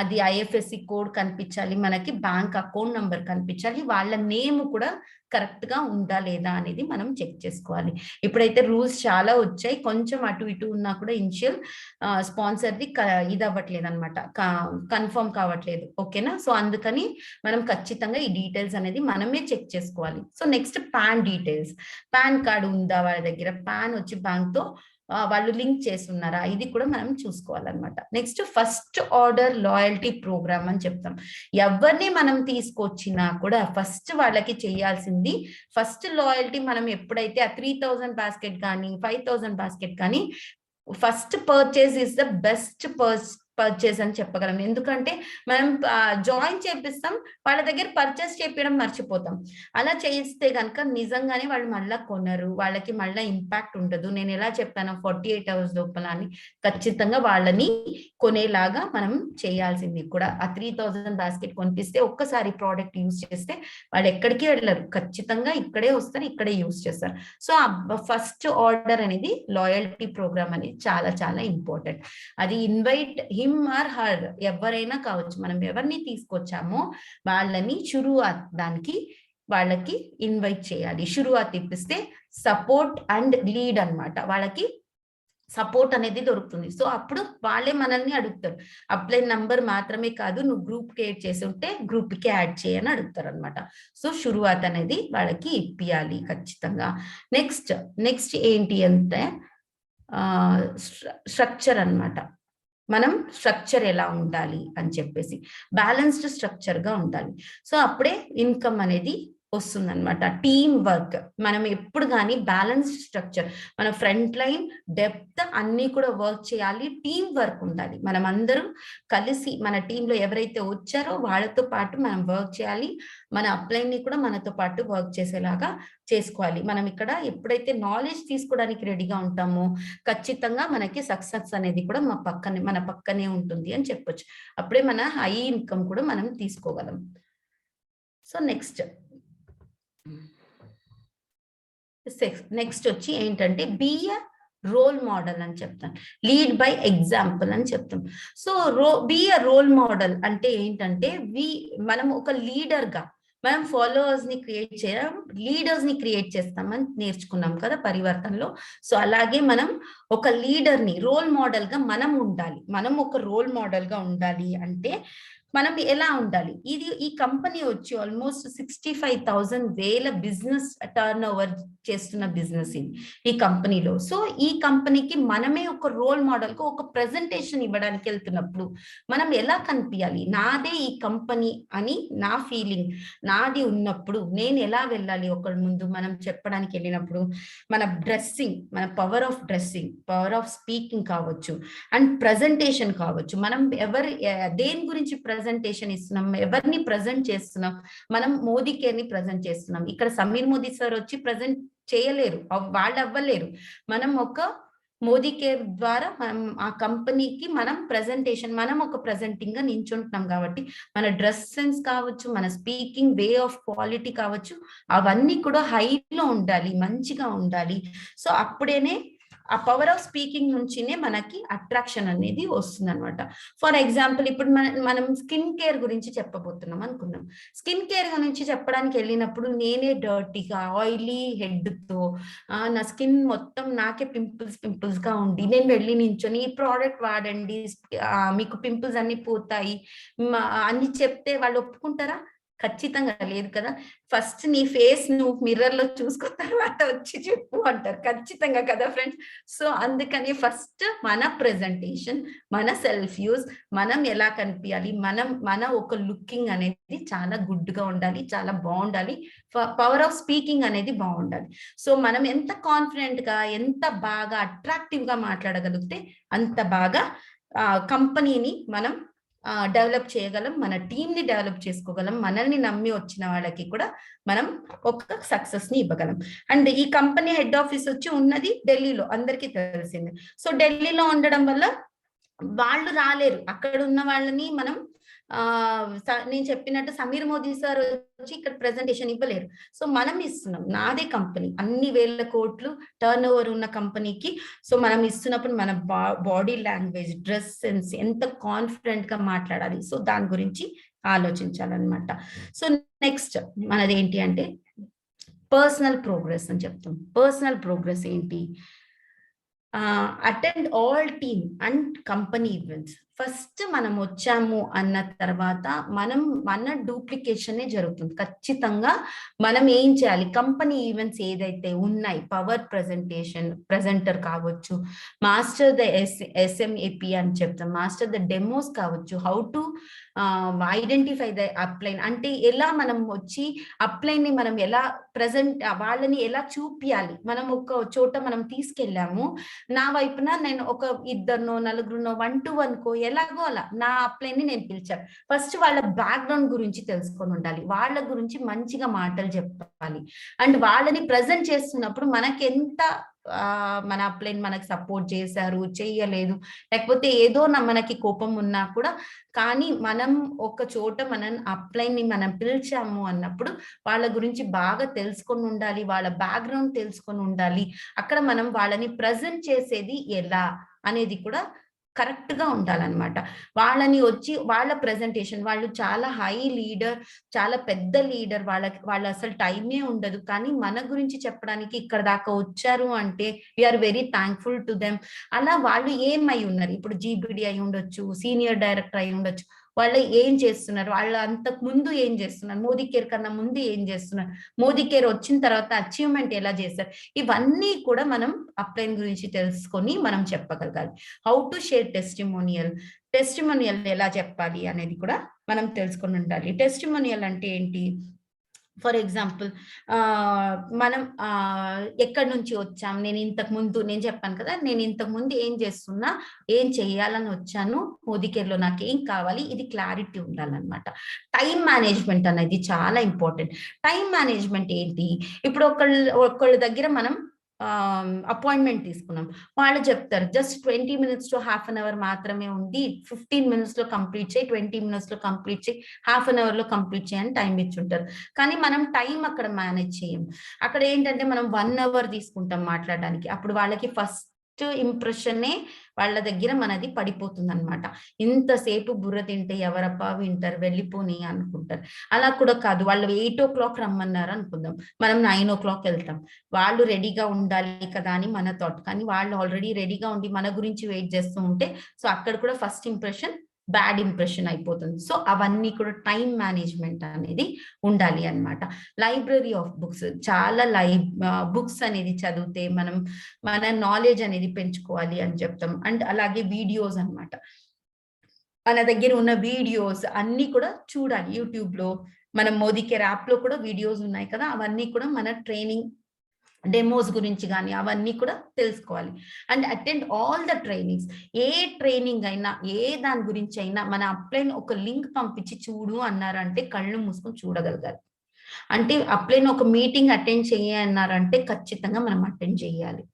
అది ఐఎఫ్ఎస్సి కోడ్ కనిపించాలి, మనకి బ్యాంక్ అకౌంట్ నంబర్ కనిపించాలి, వాళ్ళ నేమ్ కూడా కరెక్ట్ గా ఉందా లేదా అనేది మనం చెక్ చేసుకోవాలి. ఇప్పుడైతే రూల్స్ చాలా వచ్చాయి, కొంచెం అటు ఇటు ఉన్నా కూడా ఇనిషియల్ స్పాన్సర్ది ఇది అవ్వట్లేదు అనమాట, కన్ఫర్మ్ కావట్లేదు. ఓకేనా? సో అందుకని మనం ఖచ్చితంగా ఈ డీటెయిల్స్ అనేది మనమే చెక్ చేసుకోవాలి. So next pan details. Pan card ఉందా వాళ్ళ దగ్గర, పాన్ వచ్చి బ్యాంక్ తో వాళ్ళు లింక్ చేస్తున్నారా, ఇది కూడా మనం చూసుకోవాలన్నమాట. Next first order loyalty program అని చెప్తాం. ఎవరిని మనం తీసుకొచ్చినా కూడా ఫస్ట్ వాళ్ళకి చేయాల్సింది ఫస్ట్ లాయల్టీ. మనం ఎప్పుడైతే ఆ 3000 బాస్కెట్ కానీ 5000 బాస్కెట్ కానీ first purchase is the best purchase అని చెప్పగలం. ఎందుకంటే మనం జాయిన్ చేపిస్తాం, వాళ్ళ దగ్గర పర్చేస్ చేపించడం మర్చిపోతాం. అలా చేస్తే కనుక నిజంగానే వాళ్ళు మళ్ళీ కొనరు, వాళ్ళకి మళ్ళీ ఇంపాక్ట్ ఉండదు. నేను ఎలా చెప్పాను 48 hours లోపల అని, ఖచ్చితంగా వాళ్ళని కొనేలాగా మనం చేయాల్సింది కూడా. ఆ 3000 బాస్కెట్ కొనిపిస్తే ఒక్కసారి ప్రోడక్ట్ యూజ్ చేస్తే వాళ్ళు ఎక్కడికి వెళ్ళరు, ఖచ్చితంగా ఇక్కడే వస్తారు, ఇక్కడే యూజ్ చేస్తారు. సో ఫస్ట్ ఆర్డర్ అనేది లాయల్టీ ప్రోగ్రామ్ అనేది చాలా చాలా ఇంపార్టెంట్. అది ఇన్వైట్ హిమ్ ఆర్ హర్, ఎవరైనా కావచ్చు, మనం ఎవరిని తీసుకొచ్చామో వాళ్ళని షురువాత్ దానికి వాళ్ళకి ఇన్వైట్ చేయాలి. షురువాత్ ఇప్పిస్తే సపోర్ట్ అండ్ లీడ్ అన్నమాట, వాళ్ళకి సపోర్ట్ అనేది దొరుకుతుంది. సో అప్పుడు వాళ్ళే మనల్ని అడుగుతారు, అప్లైన్ నంబర్ మాత్రమే కాదు, నువ్వు గ్రూప్ క్రియేట్ చేసి ఉంటే గ్రూప్ కి యాడ్ చేయని అడుగుతారు అనమాట. సో షురువాత్ అనేది వాళ్ళకి ఇప్పియాలి ఖచ్చితంగా. నెక్స్ట్ ఏంటి అంటే స్ట్రక్చర్ అన్నమాట. మనం స్ట్రక్చర్ ఎలా ఉండాలి అని చెప్పేసి బ్యాలెన్స్డ్ స్ట్రక్చర్ గా ఉండాలి. సో అప్పుడే ఇన్కమ్ అనేది వస్తుంది అనమాట. టీమ్ వర్క్, మనం ఎప్పుడు కానీ బ్యాలెన్స్డ్ స్ట్రక్చర్, మన ఫ్రంట్ లైన్ డెప్త్ అన్ని కూడా వర్క్ చేయాలి, టీమ్ వర్క్ ఉండాలి. మనం అందరూ కలిసి మన టీంలో ఎవరైతే వచ్చారో వాళ్ళతో పాటు మనం వర్క్ చేయాలి, మన అప్లైన్ ని కూడా మనతో పాటు వర్క్ చేసేలాగా చేసుకోవాలి. మనం ఇక్కడ ఎప్పుడైతే నాలెడ్జ్ తీసుకోవడానికి రెడీగా ఉంటామో ఖచ్చితంగా మనకి సక్సెస్ అనేది కూడా మన పక్కనే ఉంటుంది అని చెప్పొచ్చు. అప్పుడే మన హై ఇన్కమ్ కూడా మనం తీసుకోగలం. సో నెక్స్ట్ వచ్చి ఏంటంటే బీ ఎ రోల్ మోడల్ అని చెప్తాం, లీడ్ బై ఎగ్జాంపుల్ అని చెప్తాం. So be a role model అంటే ఏంటంటే మనం ఒక లీడర్ గా మనం ఫాలోవర్స్ ని క్రియేట్ చేయడం, లీడర్స్ ని క్రియేట్ చేస్తామని నేర్చుకున్నాం కదా పరివర్తనలో. సో అలాగే మనం ఒక లీడర్ ని రోల్ మోడల్ గా మనం ఉండాలి. మనం ఒక రోల్ మోడల్ గా ఉండాలి అంటే మనం ఎలా ఉండాలి? ఈ కంపెనీ వచ్చి ఆల్మోస్ట్ 65,000 బిజినెస్ టర్న్ ఓవర్ చేస్తున్న బిజినెస్ ఈ కంపెనీలో. సో ఈ కంపెనీకి మనమే ఒక రోల్ మోడల్ గా ఒక ప్రెజెంటేషన్ ఇవ్వడానికి వెళ్తున్నప్పుడు మనం ఎలా కనిపించాలి, నాదే ఈ కంపెనీ అని నా ఫీలింగ్ నాది ఉన్నప్పుడు నేను ఎలా వెళ్ళాలి ఒకరి ముందు మనం చెప్పడానికి వెళ్ళినప్పుడు. మన డ్రెస్సింగ్, మన power of dressing, power of speaking కావచ్చు, అండ్ ప్రెజెంటేషన్ కావచ్చు. మనం దేని గురించి ప్రెజెంటేషన్ ఇస్తున్నాం, ఎవరిని ప్రజెంట్ చేస్తున్నాం. మనం మోదీ కేర్ ని ప్రజెంట్ చేస్తున్నాం. ఇక్కడ సమీర్ మోదీ సార్ వచ్చి ప్రజెంట్ చేయలేరు, వాళ్ళు అవ్వలేరు. మనం ఒక మోదీ కేర్ ద్వారా మనం ఆ కంపెనీకి మనం ప్రెజెంటేషన్, మనం ఒక ప్రెజెంటింగ్ గా నించుంటున్నాం కాబట్టి మన డ్రెస్ సెన్స్ కావచ్చు, మన స్పీకింగ్ వే ఆఫ్ క్వాలిటీ కావచ్చు, అవన్నీ కూడా హైలో ఉండాలి, మంచిగా ఉండాలి. సో అప్పుడేనే ఆ పవర్ ఆఫ్ స్పీకింగ్ నుంచినే మనకి అట్రాక్షన్ అనేది వస్తుంది అనమాట. ఫర్ ఎగ్జాంపుల్ ఇప్పుడు మనం స్కిన్ కేర్ గురించి చెప్పబోతున్నాం అనుకున్నాం. స్కిన్ కేర్ గురించి చెప్పడానికి వెళ్ళినప్పుడు నేనే డర్టీగా ఆయిలీ హెడ్ తో నా స్కిన్ మొత్తం నాకే పింపుల్స్ గా ఉండి నేను వెళ్ళి నించొని ఈ ప్రోడక్ట్ వాడండి మీకు పింపుల్స్ అన్ని పోతాయి అని చెప్తే వాళ్ళు ఒప్పుకుంటారా? ఖచ్చితంగా లేదు కదా. ఫస్ట్ నీ ఫేస్ నువ్వు మిర్రర్ లో చూసుకున్న తర్వాత వచ్చి చెప్పు అంటారు ఖచ్చితంగా కదా ఫ్రెండ్స్. సో అందుకని ఫస్ట్ మన ప్రెజెంటేషన్, మన సెల్ఫ్ యూజ్, మనం ఎలా కనిపించాలి, మన ఒక లుకింగ్ అనేది చాలా గుడ్ గా ఉండాలి, చాలా బాగుండాలి. పవర్ ఆఫ్ స్పీకింగ్ అనేది బాగుండాలి. సో మనం ఎంత కాన్ఫిడెంట్ గా, ఎంత బాగా అట్రాక్టివ్ గా మాట్లాడగలిగితే అంత బాగా కంపెనీని మనం డెవలప్ చేయగలం, మన టీంని డెవలప్ చేసుకోగలం, మనల్ని నమ్మి వచ్చిన వాళ్ళకి కూడా మనం ఒక సక్సెస్ ని ఇవ్వగలం. అండ్ ఈ కంపెనీ హెడ్ ఆఫీస్ వచ్చి ఉన్నది ఢిల్లీలో, అందరికీ తెలిసింది. సో ఢిల్లీలో ఉండడం వల్ల వాళ్ళు రాలేరు, అక్కడ ఉన్న వాళ్ళని మనం నేను చెప్పినట్టు సమీర్ మోదీ సార్ వచ్చి ఇక్కడ ప్రెజెంటేషన్ ఇవ్వలేరు. సో మనం ఇస్తున్నాం, నాదే కంపెనీ, అన్ని వేల కోట్లు టర్న్ ఓవర్ ఉన్న కంపెనీకి. సో మనం ఇస్తున్నప్పుడు మన బాడీ లాంగ్వేజ్, డ్రెస్ సెన్స్, ఎంత కాన్ఫిడెంట్ గా మాట్లాడాలి, సో దాని గురించి ఆలోచించాలన్నమాట. సో నెక్స్ట్ మనది ఏంటి అంటే పర్సనల్ ప్రోగ్రెస్ అని చెప్తాం. పర్సనల్ ప్రోగ్రెస్ ఏంటి? Attend all team and company events. First మనం వచ్చాము అన్న తర్వాత మన డూప్లికేషన్ జరుగుతుంది. ఖచ్చితంగా మనం ఏం చేయాలి, కంపెనీ ఈవెంట్స్ ఏదైతే ఉన్నాయి, పవర్ ప్రెజెంటర్ కావచ్చు, మాస్టర్ ద SMAP అని చెప్తాం, మాస్టర్ ద డెమోస్ కావచ్చు, how to identify the upline, అంటే ఎలా మనం వచ్చి అప్లైన్ ని మనం ఎలా వాళ్ళని ఎలా చూపియాలి. మనం ఒక చోట మనం తీసుకెళ్ళాము, నా వైపున నేను ఒక 2 4 1 to 1 ఎలాగో అలా నా అప్లైన్ ని నేను పిలిచాను. ఫస్ట్ వాళ్ళ బ్యాక్గ్రౌండ్ గురించి తెలుసుకొని ఉండాలి, వాళ్ళ గురించి మంచిగా మాటలు చెప్పాలి. అండ్ వాళ్ళని ప్రజెంట్ చేస్తున్నప్పుడు మనకెంత మన అప్లైన్ మనకి సపోర్ట్ చేశారు, చెయ్యలేదు, లేకపోతే ఏదో మనకి కోపం ఉన్నా కూడా, కానీ మనం ఒక చోట మనం అప్లైన్ ని మనం పిలిచాము అన్నప్పుడు వాళ్ళ గురించి బాగా తెలుసుకొని ఉండాలి, వాళ్ళ బ్యాక్గ్రౌండ్ తెలుసుకొని ఉండాలి. అక్కడ మనం వాళ్ళని ప్రజెంట్ చేసేది ఎలా అనేది కూడా కరెక్ట్ గా ఉండాలన్నమాట. వాళ్ళని వచ్చి వాళ్ళ ప్రెజెంటేషన్, వాళ్ళు చాలా హై లీడర్, చాలా పెద్ద లీడర్, వాళ్ళు అసలు టైమే ఉండదు, కానీ మన గురించి చెప్పడానికి ఇక్కడ దాకా వచ్చారు అంటే we are very thankful to them. అలా వాళ్ళు ఏమై ఉన్నారు, ఇప్పుడు GBD అయి ఉండొచ్చు, సీనియర్ డైరెక్టర్ అయి ఉండొచ్చు, వాళ్ళు ఏం చేస్తున్నారు, వాళ్ళు అంతకు ముందు ఏం చేస్తున్నారు, మోదీ కేర్ కన్నా ముందు ఏం చేస్తున్నారు, మోదీ కేర్ వచ్చిన తర్వాత అచీవ్మెంట్ ఎలా చేస్తారు, ఇవన్నీ కూడా మనం అప్లైన్ గురించి తెలుసుకొని మనం చెప్పగలగాలి. హౌ టు షేర్ టెస్టిమోనియల్ ఎలా చెప్పాలి అనేది కూడా మనం తెలుసుకొని ఉండాలి. టెస్టిమోనియల్ అంటే ఏంటి? ఫర్ ఎగ్జాంపుల్, మనం ఎక్కడి నుంచి వచ్చాం, నేను చెప్పాను కదా, నేను ఇంతకు ముందు ఏం చేస్తున్నా, ఏం చెయ్యాలని వచ్చాను, మోదీ కేర్లో నాకు ఏం కావాలి, ఇది క్లారిటీ ఉండాలన్నమాట. టైం మేనేజ్మెంట్ అనేది చాలా ఇంపార్టెంట్. టైం మేనేజ్మెంట్ ఏంటి? ఇప్పుడు ఒకళ్ళ దగ్గర మనం అపాయింట్మెంట్ తీసుకున్నాం, వాళ్ళు చెప్తారు just 20 minutes to half an hour మాత్రమే ఉంది, 15 minutes లో కంప్లీట్ చేయి, 20 minutes లో కంప్లీట్ చేయి, half an hour లో కంప్లీట్ చేయని టైం ఇచ్చుంటారు. కానీ మనం టైం అక్కడ మేనేజ్ చేయం. అక్కడ ఏంటంటే మనం 1 hour తీసుకుంటాం మాట్లాడడానికి. అప్పుడు వాళ్ళకి ఫస్ట్ ఇంప్రెషనే వాళ్ళ దగ్గర మనది పడిపోతుంది అనమాట. ఇంతసేపు బుర్ర తింటే ఎవరప్పా వింటారు, వెళ్ళిపోని అనుకుంటారు. అలా కూడా కాదు, వాళ్ళు 8 o'clock రమ్మన్నారు అనుకుందాం, మనం 9 o'clock వెళ్తాం. వాళ్ళు రెడీగా ఉండాలి కదా అని మన థాట్, కానీ వాళ్ళు ఆల్రెడీ రెడీగా ఉండి మన గురించి వెయిట్ చేస్తూ ఉంటే, సో అక్కడ కూడా ఫస్ట్ ఇంప్రెషన్ బ్యాడ్ ఇంప్రెషన్ అయిపోతుంది. సో అవన్నీ కూడా టైం మేనేజ్మెంట్ అనేది ఉండాలి అన్నమాట. లైబ్రరీ ఆఫ్ బుక్స్, చాలా బుక్స్ అనేది చదివితే మన నాలెడ్జ్ అనేది పెంచుకోవాలి అని చెప్తాం. అండ్ అలాగే వీడియోస్ అన్నమాట, మన దగ్గర ఉన్న వీడియోస్ అన్ని కూడా చూడాలి. యూట్యూబ్ లో, మనం మోదీ కేర్ యాప్ లో కూడా వీడియోస్ ఉన్నాయి కదా, అవన్నీ కూడా మన ట్రైనింగ్ డెమోస్ గురించి కానీ అవన్నీ కూడా తెలుసుకోవాలి. And attend all the trainings. A training అయినా, ఏ దాని గురించి అయినా మన అప్లైన్ ఒక లింక్ పంపించి చూడు అన్నారంటే కళ్ళు మూసుకొని చూడగలగాలి. అంటే అప్లైన్ ఒక మీటింగ్ అటెండ్ అన్నారంటే ఖచ్చితంగా మనం అటెండ్ చేయాలి.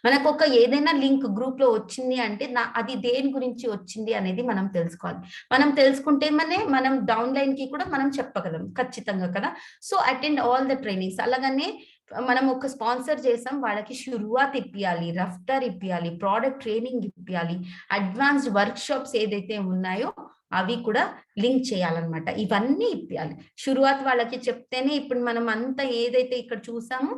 మనకు ఒక ఏదైనా లింక్ గ్రూప్ లో వచ్చింది అంటే అది దేని గురించి వచ్చింది అనేది మనం తెలుసుకోవాలి. మనం తెలుసుకుంటే మనం డౌన్ లైన్ కి కూడా మనం చెప్పగలం ఖచ్చితంగా కదా. So attend all the trainings. అలాగనే మనం ఒక స్పాన్సర్ చేసాం, వాళ్ళకి షురువాత్ ఇప్పియాలి, రఫ్తార్ ఇప్పియాలి, ప్రోడక్ట్ ట్రైనింగ్ ఇప్పియాలి, అడ్వాన్స్డ్ వర్క్ షాప్స్ ఏదైతే ఉన్నాయో అవి కూడా లింక్ చేయాలన్నమాట. ఇవన్నీ ఇప్పియాలి. షురువాత్ వాళ్ళకి చెప్తేనే ఇప్పుడు మనం అంతా ఏదైతే ఇక్కడ చూసామో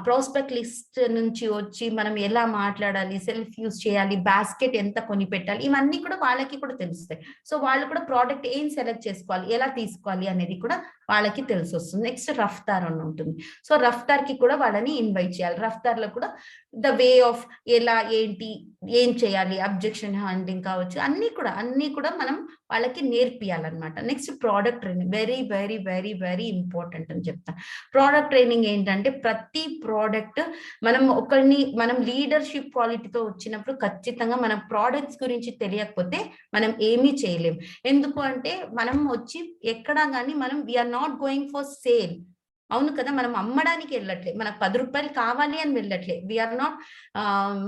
ప్రాస్పెక్ట్ లిస్ట్ నుంచి వచ్చి మనం ఎలా మాట్లాడాలి, సెల్ఫ్ యూజ్ చేయాలి, బాస్కెట్ ఎంత కొని పెట్టాలి, ఇవన్నీ కూడా వాళ్ళకి కూడా తెలుస్తాయి. సో వాళ్ళు కూడా ప్రోడక్ట్ ఏం సెలెక్ట్ చేసుకోవాలి, ఎలా తీసుకోవాలి అనేది కూడా వాళ్ళకి తెలిసి వస్తుంది. నెక్స్ట్ రఫ్తార్ అని ఉంటుంది. సో రఫ్తార్ కి కూడా వాళ్ళని ఇన్వైట్ చేయాలి. రఫ్తార్ లో కూడా ద వే ఆఫ్ ఎలా ఏంటి ఏం చేయాలి, అబ్జెక్షన్ హ్యాండ్లింగ్ కావచ్చు, అన్ని కూడా మనం వాళ్ళకి నేర్పియాలన్నమాట. Next product training, very very very very important అని చెప్తాను. ప్రోడక్ట్ ట్రైనింగ్ ఏంటంటే ప్రతి ప్రోడక్ట్ మనం లీడర్షిప్ క్వాలిటీతో వచ్చినప్పుడు ఖచ్చితంగా మనం ప్రోడక్ట్స్ గురించి తెలియకపోతే మనం ఏమీ చేయలేం. ఎందుకు అంటే మనం వచ్చి ఎక్కడా కానీ మనం we are not going for sale. అవును కదా, మనం అమ్మడానికి వెళ్ళట్లేదు, మనకు 10 రూపాయలు కావాలి అని వెళ్ళట్లేదు. వీఆర్ నాట్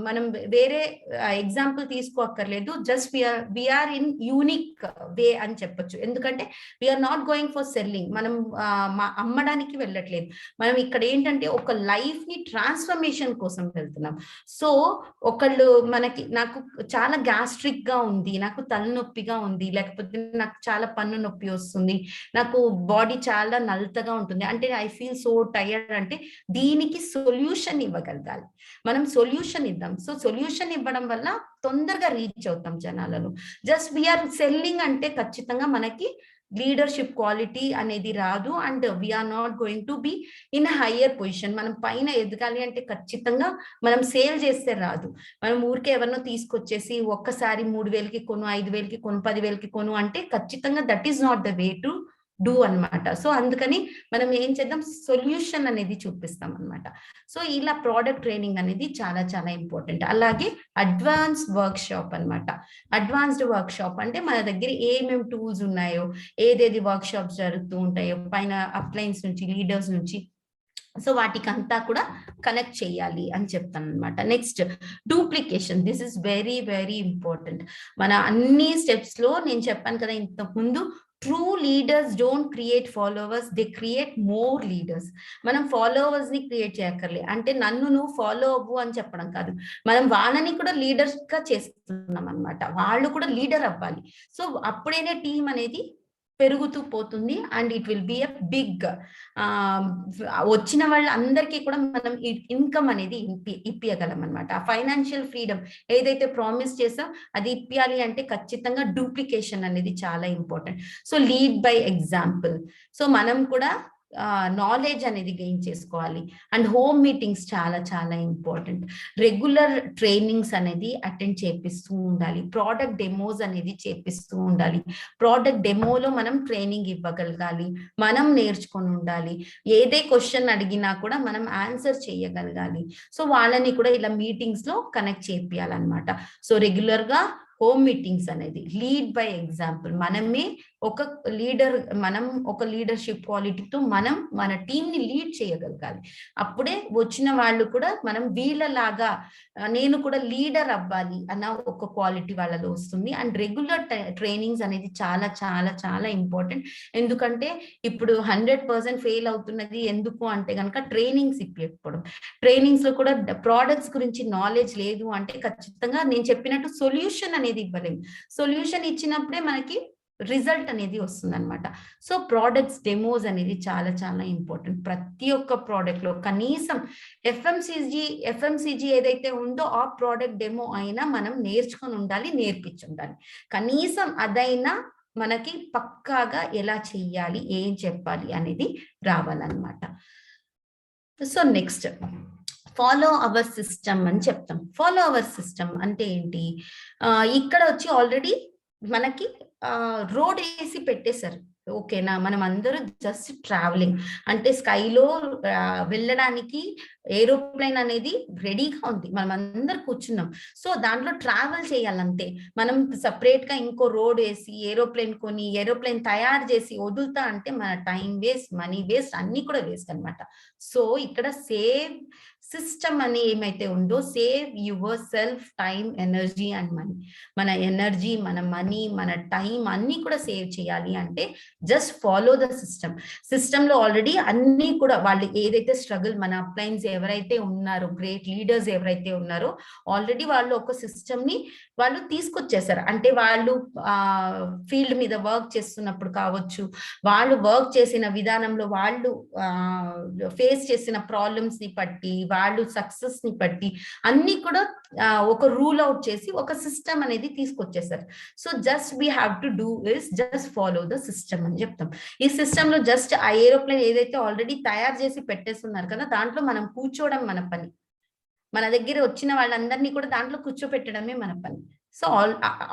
మనం వేరే ఎగ్జాంపుల్ తీసుకోక్కర్లేదు, just we are in unique way అని చెప్పొచ్చు. ఎందుకంటే we are not going for selling, మనం అమ్మడానికి వెళ్ళట్లేదు. మనం ఇక్కడ ఏంటంటే ఒక లైఫ్ ని ట్రాన్స్ఫర్మేషన్ కోసం వెళ్తున్నాం. సో నాకు చాలా గ్యాస్ట్రిక్ గా ఉంది, నాకు తలనొప్పిగా ఉంది, లేకపోతే నాకు చాలా పన్ను నొప్పి వస్తుంది, నాకు బాడీ చాలా నలతగా ఉంటుంది అంటే ఐ ఫీల్ సో టైర్డ్ అంటే దీనికి సొల్యూషన్ ఇవ్వగలగాలి. మనం సొల్యూషన్ ఇద్దాం. సో సొల్యూషన్ ఇవ్వడం వల్ల తొందరగా రీచ్ అవుతాం జనాలను. జస్ట్ వీఆర్ సెల్లింగ్ అంటే ఖచ్చితంగా మనకి లీడర్షిప్ క్వాలిటీ అనేది రాదు and we are not going to be in higher position. మనం పైన ఎదగాలి అంటే ఖచ్చితంగా మనం సేల్ చేస్తే రాదు. మనం ఊరికే ఎవరినో తీసుకొచ్చేసి ఒక్కసారి 3,000కి కొను, 5,000కి కొను, 10,000కి కొను అంటే ఖచ్చితంగా that is not the way to do అన్నమాట. సో అందుకని మనం ఏం చేద్దాం, సొల్యూషన్ అనేది చూపిస్తాం అన్నమాట. సో ఇలా ప్రోడక్ట్ ట్రైనింగ్ అనేది చాలా చాలా ఇంపార్టెంట్. అలాగే అడ్వాన్స్ వర్క్ షాప్ అన్నమాట. అడ్వాన్స్డ్ వర్క్ షాప్ అంటే మన దగ్గర ఏమేమి టూల్స్ ఉన్నాయో, ఏదేది వర్క్ షాప్స్ జరుగుతూ ఉంటాయో పైన అప్లైన్స్ నుంచి, లీడర్స్ నుంచి, సో వాటికంతా కూడా కనెక్ట్ చేయాలి అని చెప్తాను అనమాట. Next duplication, this is very very important. మన అన్ని స్టెప్స్ లో నేను చెప్పాను కదా ఇంతకు ముందు, true leaders don't create followers, they create more leaders. మనం ఫాలోవర్స్ ని క్రియేట్ చేయక్కర్లే, అంటే నన్ను నువ్వు ఫాలో అవ్వు అని చెప్పడం కాదు, మనం వాళ్ళని కూడా లీడర్స్ గా చేస్తున్నాం అనమాట. వాళ్ళు కూడా లీడర్ అవ్వాలి. సో అప్పుడైనా టీం అనేది పెరుగుతూ పోతుంది and it will be a big, వచ్చిన వాళ్ళందరికీ కూడా మనం ఇన్కమ్ అనేది ఇప్పియగలం అనమాట. ఫైనాన్షియల్ ఫ్రీడమ్ ఏదైతే ప్రామిస్ చేసాం అది ఇప్పియాలి అంటే ఖచ్చితంగా డూప్లికేషన్ అనేది చాలా important. So lead by example. So మనం కూడా నాలెడ్జ్ అనేది గెయిన్ చేసుకోవాలి. అండ్ హోమ్ మీటింగ్స్ చాలా చాలా ఇంపార్టెంట్. రెగ్యులర్ ట్రైనింగ్స్ అనేది అటెండ్ చేపిస్తూ ఉండాలి. ప్రోడక్ట్ డెమోస్ అనేది చేపిస్తూ ఉండాలి. ప్రోడక్ట్ డెమోలో మనం ట్రైనింగ్ ఇవ్వగలగాలి, మనం నేర్చుకొని ఉండాలి. ఏదే క్వశ్చన్ అడిగినా కూడా మనం ఆన్సర్ చేయగలగాలి. సో వాళ్ళని కూడా ఇలా మీటింగ్స్ లో కనెక్ట్ చేపియాలన్నమాట. సో రెగ్యులర్ గా హోమ్ మీటింగ్స్ అనేది లీడ్ బై ఎగ్జాంపుల్. మనం ఒక లీడర్షిప్ క్వాలిటీతో మనం మన టీమ్ ని లీడ్ చేయగలగాలి. అప్పుడే వచ్చిన వాళ్ళు కూడా మనం వీళ్ళలాగా నేను కూడా లీడర్ అవ్వాలి అన్న ఒక క్వాలిటీ వాళ్ళలో వస్తుంది. అండ్ రెగ్యులర్ ట్రైనింగ్స్ అనేది చాలా చాలా చాలా ఇంపార్టెంట్. ఎందుకంటే ఇప్పుడు 100% ఫెయిల్ అవుతున్నది ఎందుకు అంటే కనుక ట్రైనింగ్స్ ఇప్పకపోవడం. ట్రైనింగ్స్ లో కూడా ప్రోడక్ట్స్ గురించి నాలెడ్జ్ లేదు అంటే ఖచ్చితంగా నేను చెప్పినట్టు సొల్యూషన్ అనేది ఇవ్వలేము. సొల్యూషన్ ఇచ్చినప్పుడే మనకి రిజల్ట్ అనేది వస్తుంది అనమాట. సో ప్రోడక్ట్స్ డెమోస్ అనేది చాలా చాలా ఇంపార్టెంట్. ప్రతి ఒక్క ప్రోడక్ట్ లో కనీసం ఎఫ్ఎంసీజీ ఏదైతే ఉందో ఆ ప్రోడక్ట్ డెమో అయినా మనం నేర్చుకొని ఉండాలి, నేర్పించి ఉండాలి. కనీసం అదైనా మనకి పక్కాగా ఎలా చెయ్యాలి, ఏం చెప్పాలి అనేది రావాలన్నమాట. So next follow our system అని చెప్తాం. ఫాలో అవర్ సిస్టమ్ అంటే ఏంటి, ఇక్కడ వచ్చి ఆల్రెడీ మనకి రోడ్ వేసి పెట్టేశారు. ఓకేనా, మనం అందరూ జస్ట్ ట్రావెలింగ్ అంటే స్కైలో వెళ్ళడానికి ఏరోప్లేన్ అనేది రెడీగా ఉంది, మనం అందరు కూర్చున్నాం. సో దాంట్లో ట్రావెల్ చేయాలంటే మనం సపరేట్ గా ఇంకో రోడ్ వేసి ఏరోప్లేన్ కొని ఏరోప్లేన్ తయారు చేసి వదులుతా అంటే మన టైం వేస్ట్, మనీ వేస్ట్, అన్ని కూడా వేస్ట్ అనమాట. సో ఇక్కడ సేవ్ సిస్టమ్ అని ఏమైతే ఉందో, save yourself, time, energy and money. మన ఎనర్జీ, మన మనీ, మన టైం అన్ని కూడా సేవ్ చేయాలి అంటే just follow the system. System లో ఆల్రెడీ అన్ని కూడా వాళ్ళు ఏదైతే స్ట్రగుల్, మన అప్లైన్స్ ఎవరైతే ఉన్నారో, గ్రేట్ లీడర్స్ ఎవరైతే ఉన్నారో ఆల్రెడీ వాళ్ళు ఒక సిస్టమ్ ని వాళ్ళు తీసుకొచ్చేసారు. అంటే వాళ్ళు ఫీల్డ్ మీద వర్క్ చేస్తున్నప్పుడు కావచ్చు, వాళ్ళు వర్క్ చేసిన విధానంలో వాళ్ళు ఫేస్ చేసిన ప్రాబ్లమ్స్ ని బట్టి, వాళ్ళు సక్సెస్ ని బట్టి అన్ని కూడా ఒక రూల్ అవుట్ చేసి ఒక సిస్టమ్ అనేది తీసుకొచ్చేసారు. So just we have to do is just follow the system అని చెప్తాం. ఈ సిస్టమ్ లో జస్ట్ ఆ ఏరోప్లేన్ ఏదైతే ఆల్రెడీ తయారు చేసి పెట్టేస్తున్నారు కదా, దాంట్లో మనం కూర్చోవడం మన పని. మన దగ్గర వచ్చిన వాళ్ళందరినీ కూడా దాంట్లో కూర్చోపెట్టడమే మన పని. సో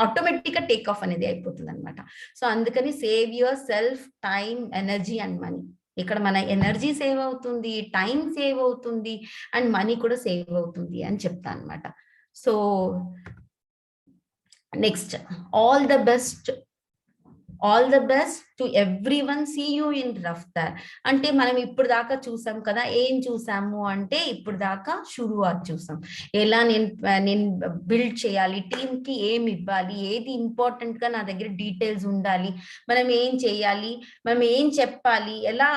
ఆటోమేటిక్ గా టేక్ ఆఫ్ అనేది అయిపోతుంది అనమాట. సో అందుకని save yourself, time, energy and money. ఇక్కడ మన ఎనర్జీ సేవ్ అవుతుంది, టైం సేవ్ అవుతుంది అండ్ మనీ కూడా సేవ్ అవుతుంది అని చెప్తా అనమాట. So next, all the best to everyone, see you in Raftaar. అంటే మనం ఇప్పుడు దాకా చూసాం కదా, ఏం చూసాము అంటే ఇప్పుడు దాకా షురువాత్ చూసాం. ఎలా నేను బిల్డ్ చేయాలి, టీమ్ కి ఏం ఇవ్వాలి, ఏది ఇంపార్టెంట్ గా నా దగ్గర డీటెయిల్స్ ఉండాలి, మనం ఏం చేయాలి, మనం ఏం చెప్పాలి, ఎలా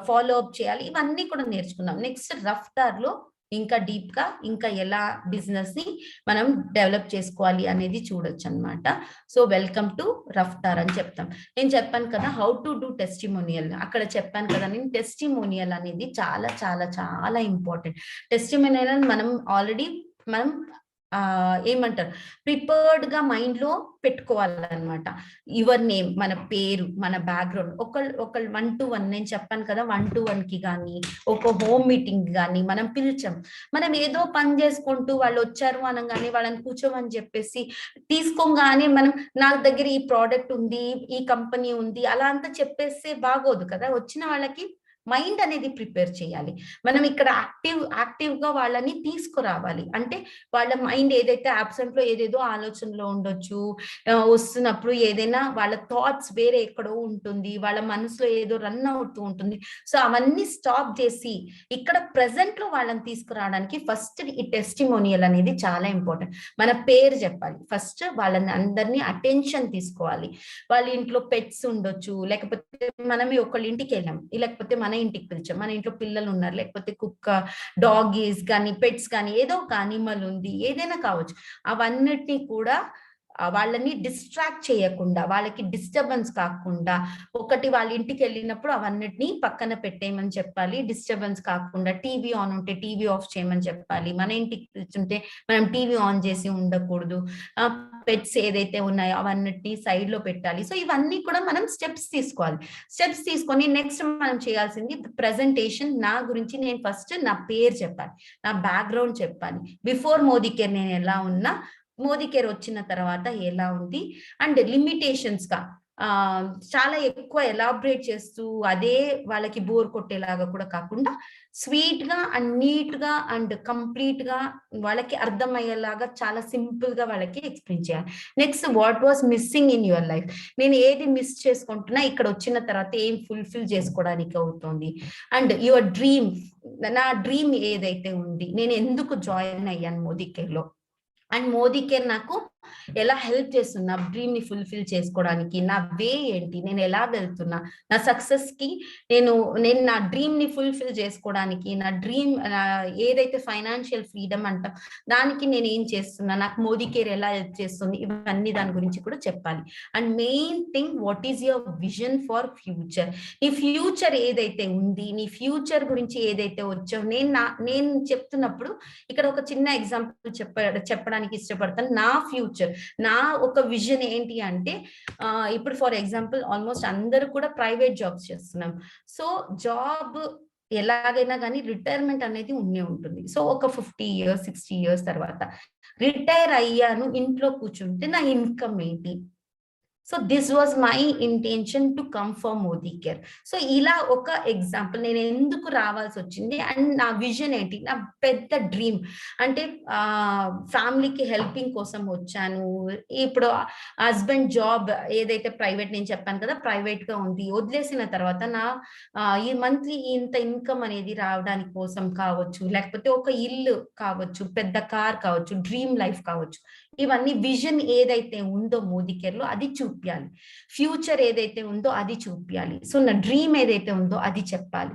ఫాలో అప్ చేయాలి, ఇవన్నీ కూడా నేర్చుకున్నాం. నెక్స్ట్ రఫ్తార్ లో ఇంకా డీప్ గా ఇంకా ఎలా బిజినెస్ ని మనం డెవలప్ చేసుకోవాలి అనేది చూడొచ్చు అనమాట. సో వెల్కమ్ టు రఫ్తార్ అని చెప్తాం. నేను చెప్పాను కదా హౌ టు డూ టెస్టిమోనియల్, అక్కడ చెప్పాను కదా నేను టెస్టిమోనియల్ అనేది చాలా చాలా చాలా ఇంపార్టెంట్. టెస్టిమోనియల్ మనం ఆల్రెడీ ఏమంటారు ప్రిపేర్డ్ గా మైండ్ లో పెట్టుకోవాలన్నమాట. యువర్ నేమ్, మన పేరు, మన బ్యాక్గ్రౌండ్, ఒక 1 to 1 నేను చెప్పాను కదా 1 to 1 కి కానీ ఒక హోమ్ మీటింగ్ కానీ మనం పిలిచాం, మనం ఏదో పని చేసుకుంటూ వాళ్ళు వచ్చారు అనగానే వాళ్ళని కూర్చోమని చెప్పేసి తీసుకోగానే మనం నా దగ్గర ఈ ప్రోడక్ట్ ఉంది, ఈ కంపెనీ ఉంది అలా అంతా చెప్పేస్తే బాగోదు కదా. వచ్చిన వాళ్ళకి మైండ్ అనేది ప్రిపేర్ చేయాలి. మనం ఇక్కడ యాక్టివ్ గా వాళ్ళని తీసుకురావాలి. అంటే వాళ్ళ మైండ్ ఏదైతే అబ్సెంట్ లో ఏదేదో ఆలోచనలో ఉండొచ్చు, వస్తున్నప్పుడు ఏదైనా వాళ్ళ థాట్స్ వేరే ఎక్కడో ఉంటుంది, వాళ్ళ మనసులో ఏదో రన్ అవుతూ ఉంటుంది. సో అవన్నీ స్టాప్ చేసి ఇక్కడ ప్రెసెంట్ లో వాళ్ళని తీసుకురావడానికి ఫస్ట్ ఈ టెస్టిమోనియల్ అనేది చాలా ఇంపార్టెంట్. మన పేరు చెప్పాలి ఫస్ట్, వాళ్ళని అందరినీ అటెన్షన్ తీసుకోవాలి. వాళ్ళ ఇంట్లో పెట్స్ ఉండొచ్చు, లేకపోతే మనమే ఒకళ్ళ ఇంటికి వెళ్ళాం, లేకపోతే మన ఇంటికి పిలిచాం, మన ఇంట్లో పిల్లలు ఉన్నారు, లేకపోతే కుక్క, డాగీస్ కానీ పెట్స్ కానీ ఏదో ఒక అనిమల్ ఉంది, ఏదైనా కావచ్చు. అవన్నిటినీ కూడా వాళ్ళని డిస్ట్రాక్ట్ చేయకుండా, వాళ్ళకి డిస్టర్బెన్స్ కాకుండా, ఒకటి వాళ్ళ ఇంటికి వెళ్ళినప్పుడు అవన్నిటిని పక్కన పెట్టేయమని చెప్పాలి. డిస్టర్బెన్స్ కాకుండా టీవీ ఆన్ ఉంటే టీవీ ఆఫ్ చేయమని చెప్పాలి. మన ఇంటికి పిలుచుంటే మనం టీవీ ఆన్ చేసి ఉండకూడదు. పెట్స్ ఏదైతే ఉన్నాయో అవన్నిటిని సైడ్ లో పెట్టాలి. సో ఇవన్నీ కూడా మనం స్టెప్స్ తీసుకోవాలి. స్టెప్స్ తీసుకొని నెక్స్ట్ మనం చేయాల్సింది ప్రెజెంటేషన్. నా గురించి నేను ఫస్ట్ నా పేరు చెప్పాలి, నా బ్యాక్గ్రౌండ్ చెప్పాలి. బిఫోర్ మోదీ కేర్ నేను ఎలా ఉన్నా, మోదీ కేర్ వచ్చిన తర్వాత ఎలా ఉంది, అండ్ లిమిటేషన్స్ గా చాలా ఎక్కువ ఎలాబరేట్ చేస్తూ అదే వాళ్ళకి బోర్ కొట్టేలాగా కూడా కాకుండా స్వీట్ గా అండ్ నీట్ గా అండ్ కంప్లీట్ గా వాళ్ళకి అర్థమయ్యేలాగా చాలా సింపుల్ గా వాళ్ళకి ఎక్స్ప్లెయిన్ చేయాలి. Next, what was missing in your life, నేను ఏది మిస్ చేసుకుంటున్నా ఇక్కడ వచ్చిన తర్వాత ఏం ఫుల్ఫిల్ చేసుకోవడానికి అవుతుంది. అండ్ యువర్ డ్రీమ్, నా డ్రీమ్ ఏదైతే ఉంది, నేను ఎందుకు జాయిన్ అయ్యాను మోదీ కేర్ లో, అండ్ మోదీ కేర్ నాకు ఎలా హెల్ప్ చేస్తున్నా డ్రీమ్ ని ఫుల్ఫిల్ చేసుకోవడానికి, నా వే ఏంటి, నేను ఎలా వెళ్తున్నా, నా సక్సెస్ కి నేను నా డ్రీమ్ ని ఫుల్ఫిల్ చేసుకోవడానికి, నా డ్రీమ్ ఏదైతే ఫైనాన్షియల్ ఫ్రీడమ్ అంటాం దానికి నేను ఏం చేస్తున్నా, నాకు మోదీ కేర్ ఎలా హెల్ప్ చేస్తుంది, ఇవన్నీ దాని గురించి కూడా చెప్పాలి. And main thing, what is your vision for future, నీ ఫ్యూచర్ ఏదైతే ఉంది, నీ ఫ్యూచర్ గురించి ఏదైతే వచ్చావు. నేను చెప్తున్నప్పుడు ఇక్కడ ఒక చిన్న ఎగ్జాంపుల్ చెప్పడానికి ఇష్టపడతాను. నా ఫ్యూచర్, నా ఒక విజన్ ఏంటి అంటే, ఇప్పుడు ఫర్ ఎగ్జాంపుల్ ఆల్మోస్ట్ అందరూ కూడా ప్రైవేట్ జాబ్స్ చేస్తున్నాం. సో జాబ్ ఎలాగైనా కానీ రిటైర్మెంట్ అనేది ఉండే ఉంటుంది. సో ఒక 50 years 60 years తర్వాత రిటైర్ అయ్యాను, ఇంట్లో కూర్చుంటే నా ఇన్కమ్ ఏంటి. So this was my intention to come for Modi care. So ఇలా ఒక ఎగ్జాంపుల్ నేను ఎందుకు రావాల్సి వచ్చింది అండ్ నా విజన్ ఏంటి, నా పెద్ద డ్రీమ్ అంటే ఫ్యామిలీకి హెల్పింగ్ కోసం వచ్చాను. ఇప్పుడు హస్బెండ్ జాబ్ ఏదైతే ప్రైవేట్, నేను చెప్పాను కదా ప్రైవేట్ గా ఉంది, వదిలేసిన తర్వాత నా ఈ మంత్లీ ఇంత ఇన్కమ్ అనేది రావడానికి కోసం కావచ్చు, లేకపోతే ఒక ఇల్లు కావచ్చు, పెద్ద కార్ కావచ్చు, డ్రీమ్ లైఫ్ కావచ్చు. ఇవన్నీ విజన్ ఏదైతే ఉందో మోదీ కేర్ లో అది చూపించాలి. ఫ్యూచర్ ఏదైతే ఉందో అది చూపించాలి. సో నా డ్రీమ్ ఏదైతే ఉందో అది చెప్పాలి.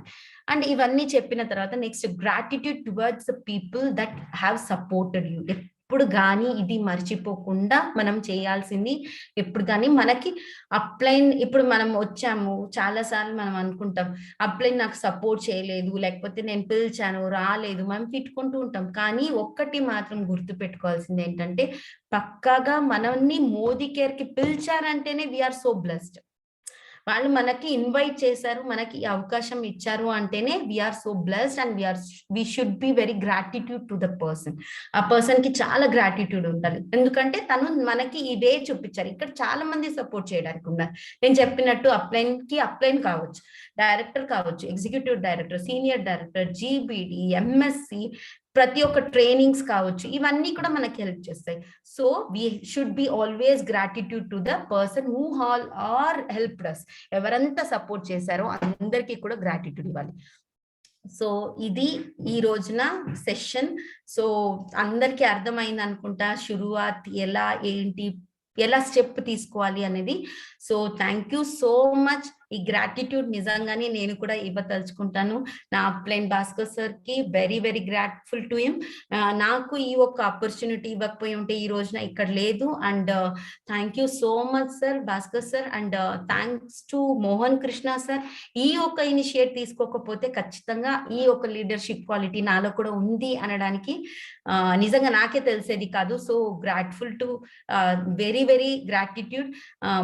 అండ్ ఇవన్నీ చెప్పిన తర్వాత next, gratitude towards the people that have supported you. ఎప్పుడు కానీ ఇది మర్చిపోకుండా మనం చేయాల్సింది. ఎప్పుడు కానీ మనకి అప్లైన్, ఇప్పుడు మనం వచ్చాము చాలా సార్లు మనం అనుకుంటాం అప్లైన్ నాకు సపోర్ట్ చేయలేదు, లేకపోతే నేను పిలిచాను రాలేదు, మనం తిట్టుకుంటూ ఉంటాం. కానీ ఒక్కటి మాత్రం గుర్తు పెట్టుకోవాల్సింది ఏంటంటే, పక్కాగా మనల్ని మోదీ కేర్ కి పిలిచారంటేనే వీఆర్ సో బ్లెస్డ్. వాళ్ళు మనకి ఇన్వైట్ చేశారు, మనకి ఈ అవకాశం ఇచ్చారు అంటేనే we are so blessed and we should be very gratitude to the person. ఆ పర్సన్ కి చాలా గ్రాటిట్యూడ్ ఉండాలి, ఎందుకంటే తను మనకి ఈ డే చూపించారు. ఇక్కడ చాలా మంది సపోర్ట్ చేయడానికి ఉన్నారు. నేను చెప్పినట్టు అప్లైన్ కావచ్చు, డైరెక్టర్ కావచ్చు, executive director, senior director, GBD, MSC, ప్రతి ఒక్క ట్రైనింగ్స్ కావచ్చు, ఇవన్నీ కూడా మనకి హెల్ప్ చేస్తాయి. So we should be always gratitude to the person who are help us. ఎవరంతా సపోర్ట్ చేశారో అందరికీ కూడా గ్రాటిట్యూడ్ ఇవ్వాలి. సో ఇది ఈ రోజున సెషన్. సో అందరికీ అర్థమైంది అనుకుంటా షురువాత్ ఎలా ఏంటి, ఎలా స్టెప్ తీసుకోవాలి అనేది. So thank you so much. ఈ గ్రాటిట్యూడ్ నిజంగానే నేను కూడా ఇవ్వదలుచుకుంటాను నా అప్లైన్ భాస్కర్ సార్ కి. Very very grateful to him. నాకు ఈ ఒక్క ఆపర్చునిటీ ఇవ్వకపోయి ఉంటే ఈ రోజున ఇక్కడ లేదు. And thank you so much sir Bhaskar sir. And thanks to Mohan Krishna sir. ఈ ఒక్క ఇనిషియేట్ తీసుకోకపోతే ఖచ్చితంగా ఈ ఒక లీడర్షిప్ క్వాలిటీ నాలో కూడా ఉంది అనడానికి నిజంగా నాకే తెలిసేది కాదు. So grateful to very very gratitude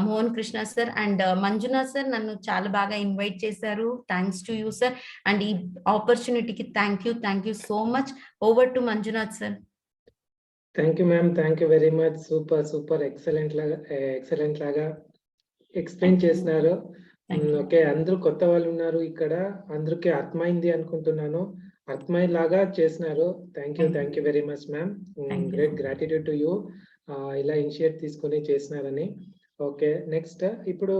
Mohan Krishna sir. And Manjunath sir నన్ను చాలా బాగా ఇన్వైట్ చేశారు. Thanks to you sir. And ఈ ఆపర్చునిటీకి thank you so much. Over to Manjunath sir. Thank you ma'am, thank you very much. Super excellent లాగా explain చేసినారు. Okay, అందరూ కొత్త వాళ్ళు ఉన్నారు ఇక్కడ, అందరికి అర్థమైంది అనుకుంటున్నాను. అర్థమయ్యేలాగా చేసినారు. Thank you very much ma'am. Great gratitude to you ఇలా ఇనిషియేట్ తీసుకొని చేసినారని. ఓకే, నెక్స్ట్ ఇప్పుడు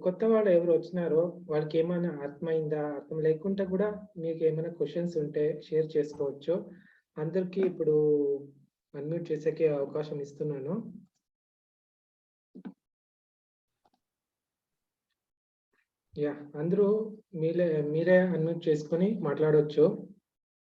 కొత్త వాళ్ళు ఎవరు వచ్చినారో వాళ్ళకి ఏమైనా అర్థమైందా, అర్థం లేకుంటే కూడా మీకు ఏమైనా క్వశ్చన్స్ ఉంటే షేర్ చేసుకోవచ్చు. అందరికి ఇప్పుడు అన్మ్యూట్ చేసేకి అవకాశం ఇస్తున్నాను. యా, అందరూ మీరే అన్మ్యూట్ చేసుకొని మాట్లాడవచ్చు.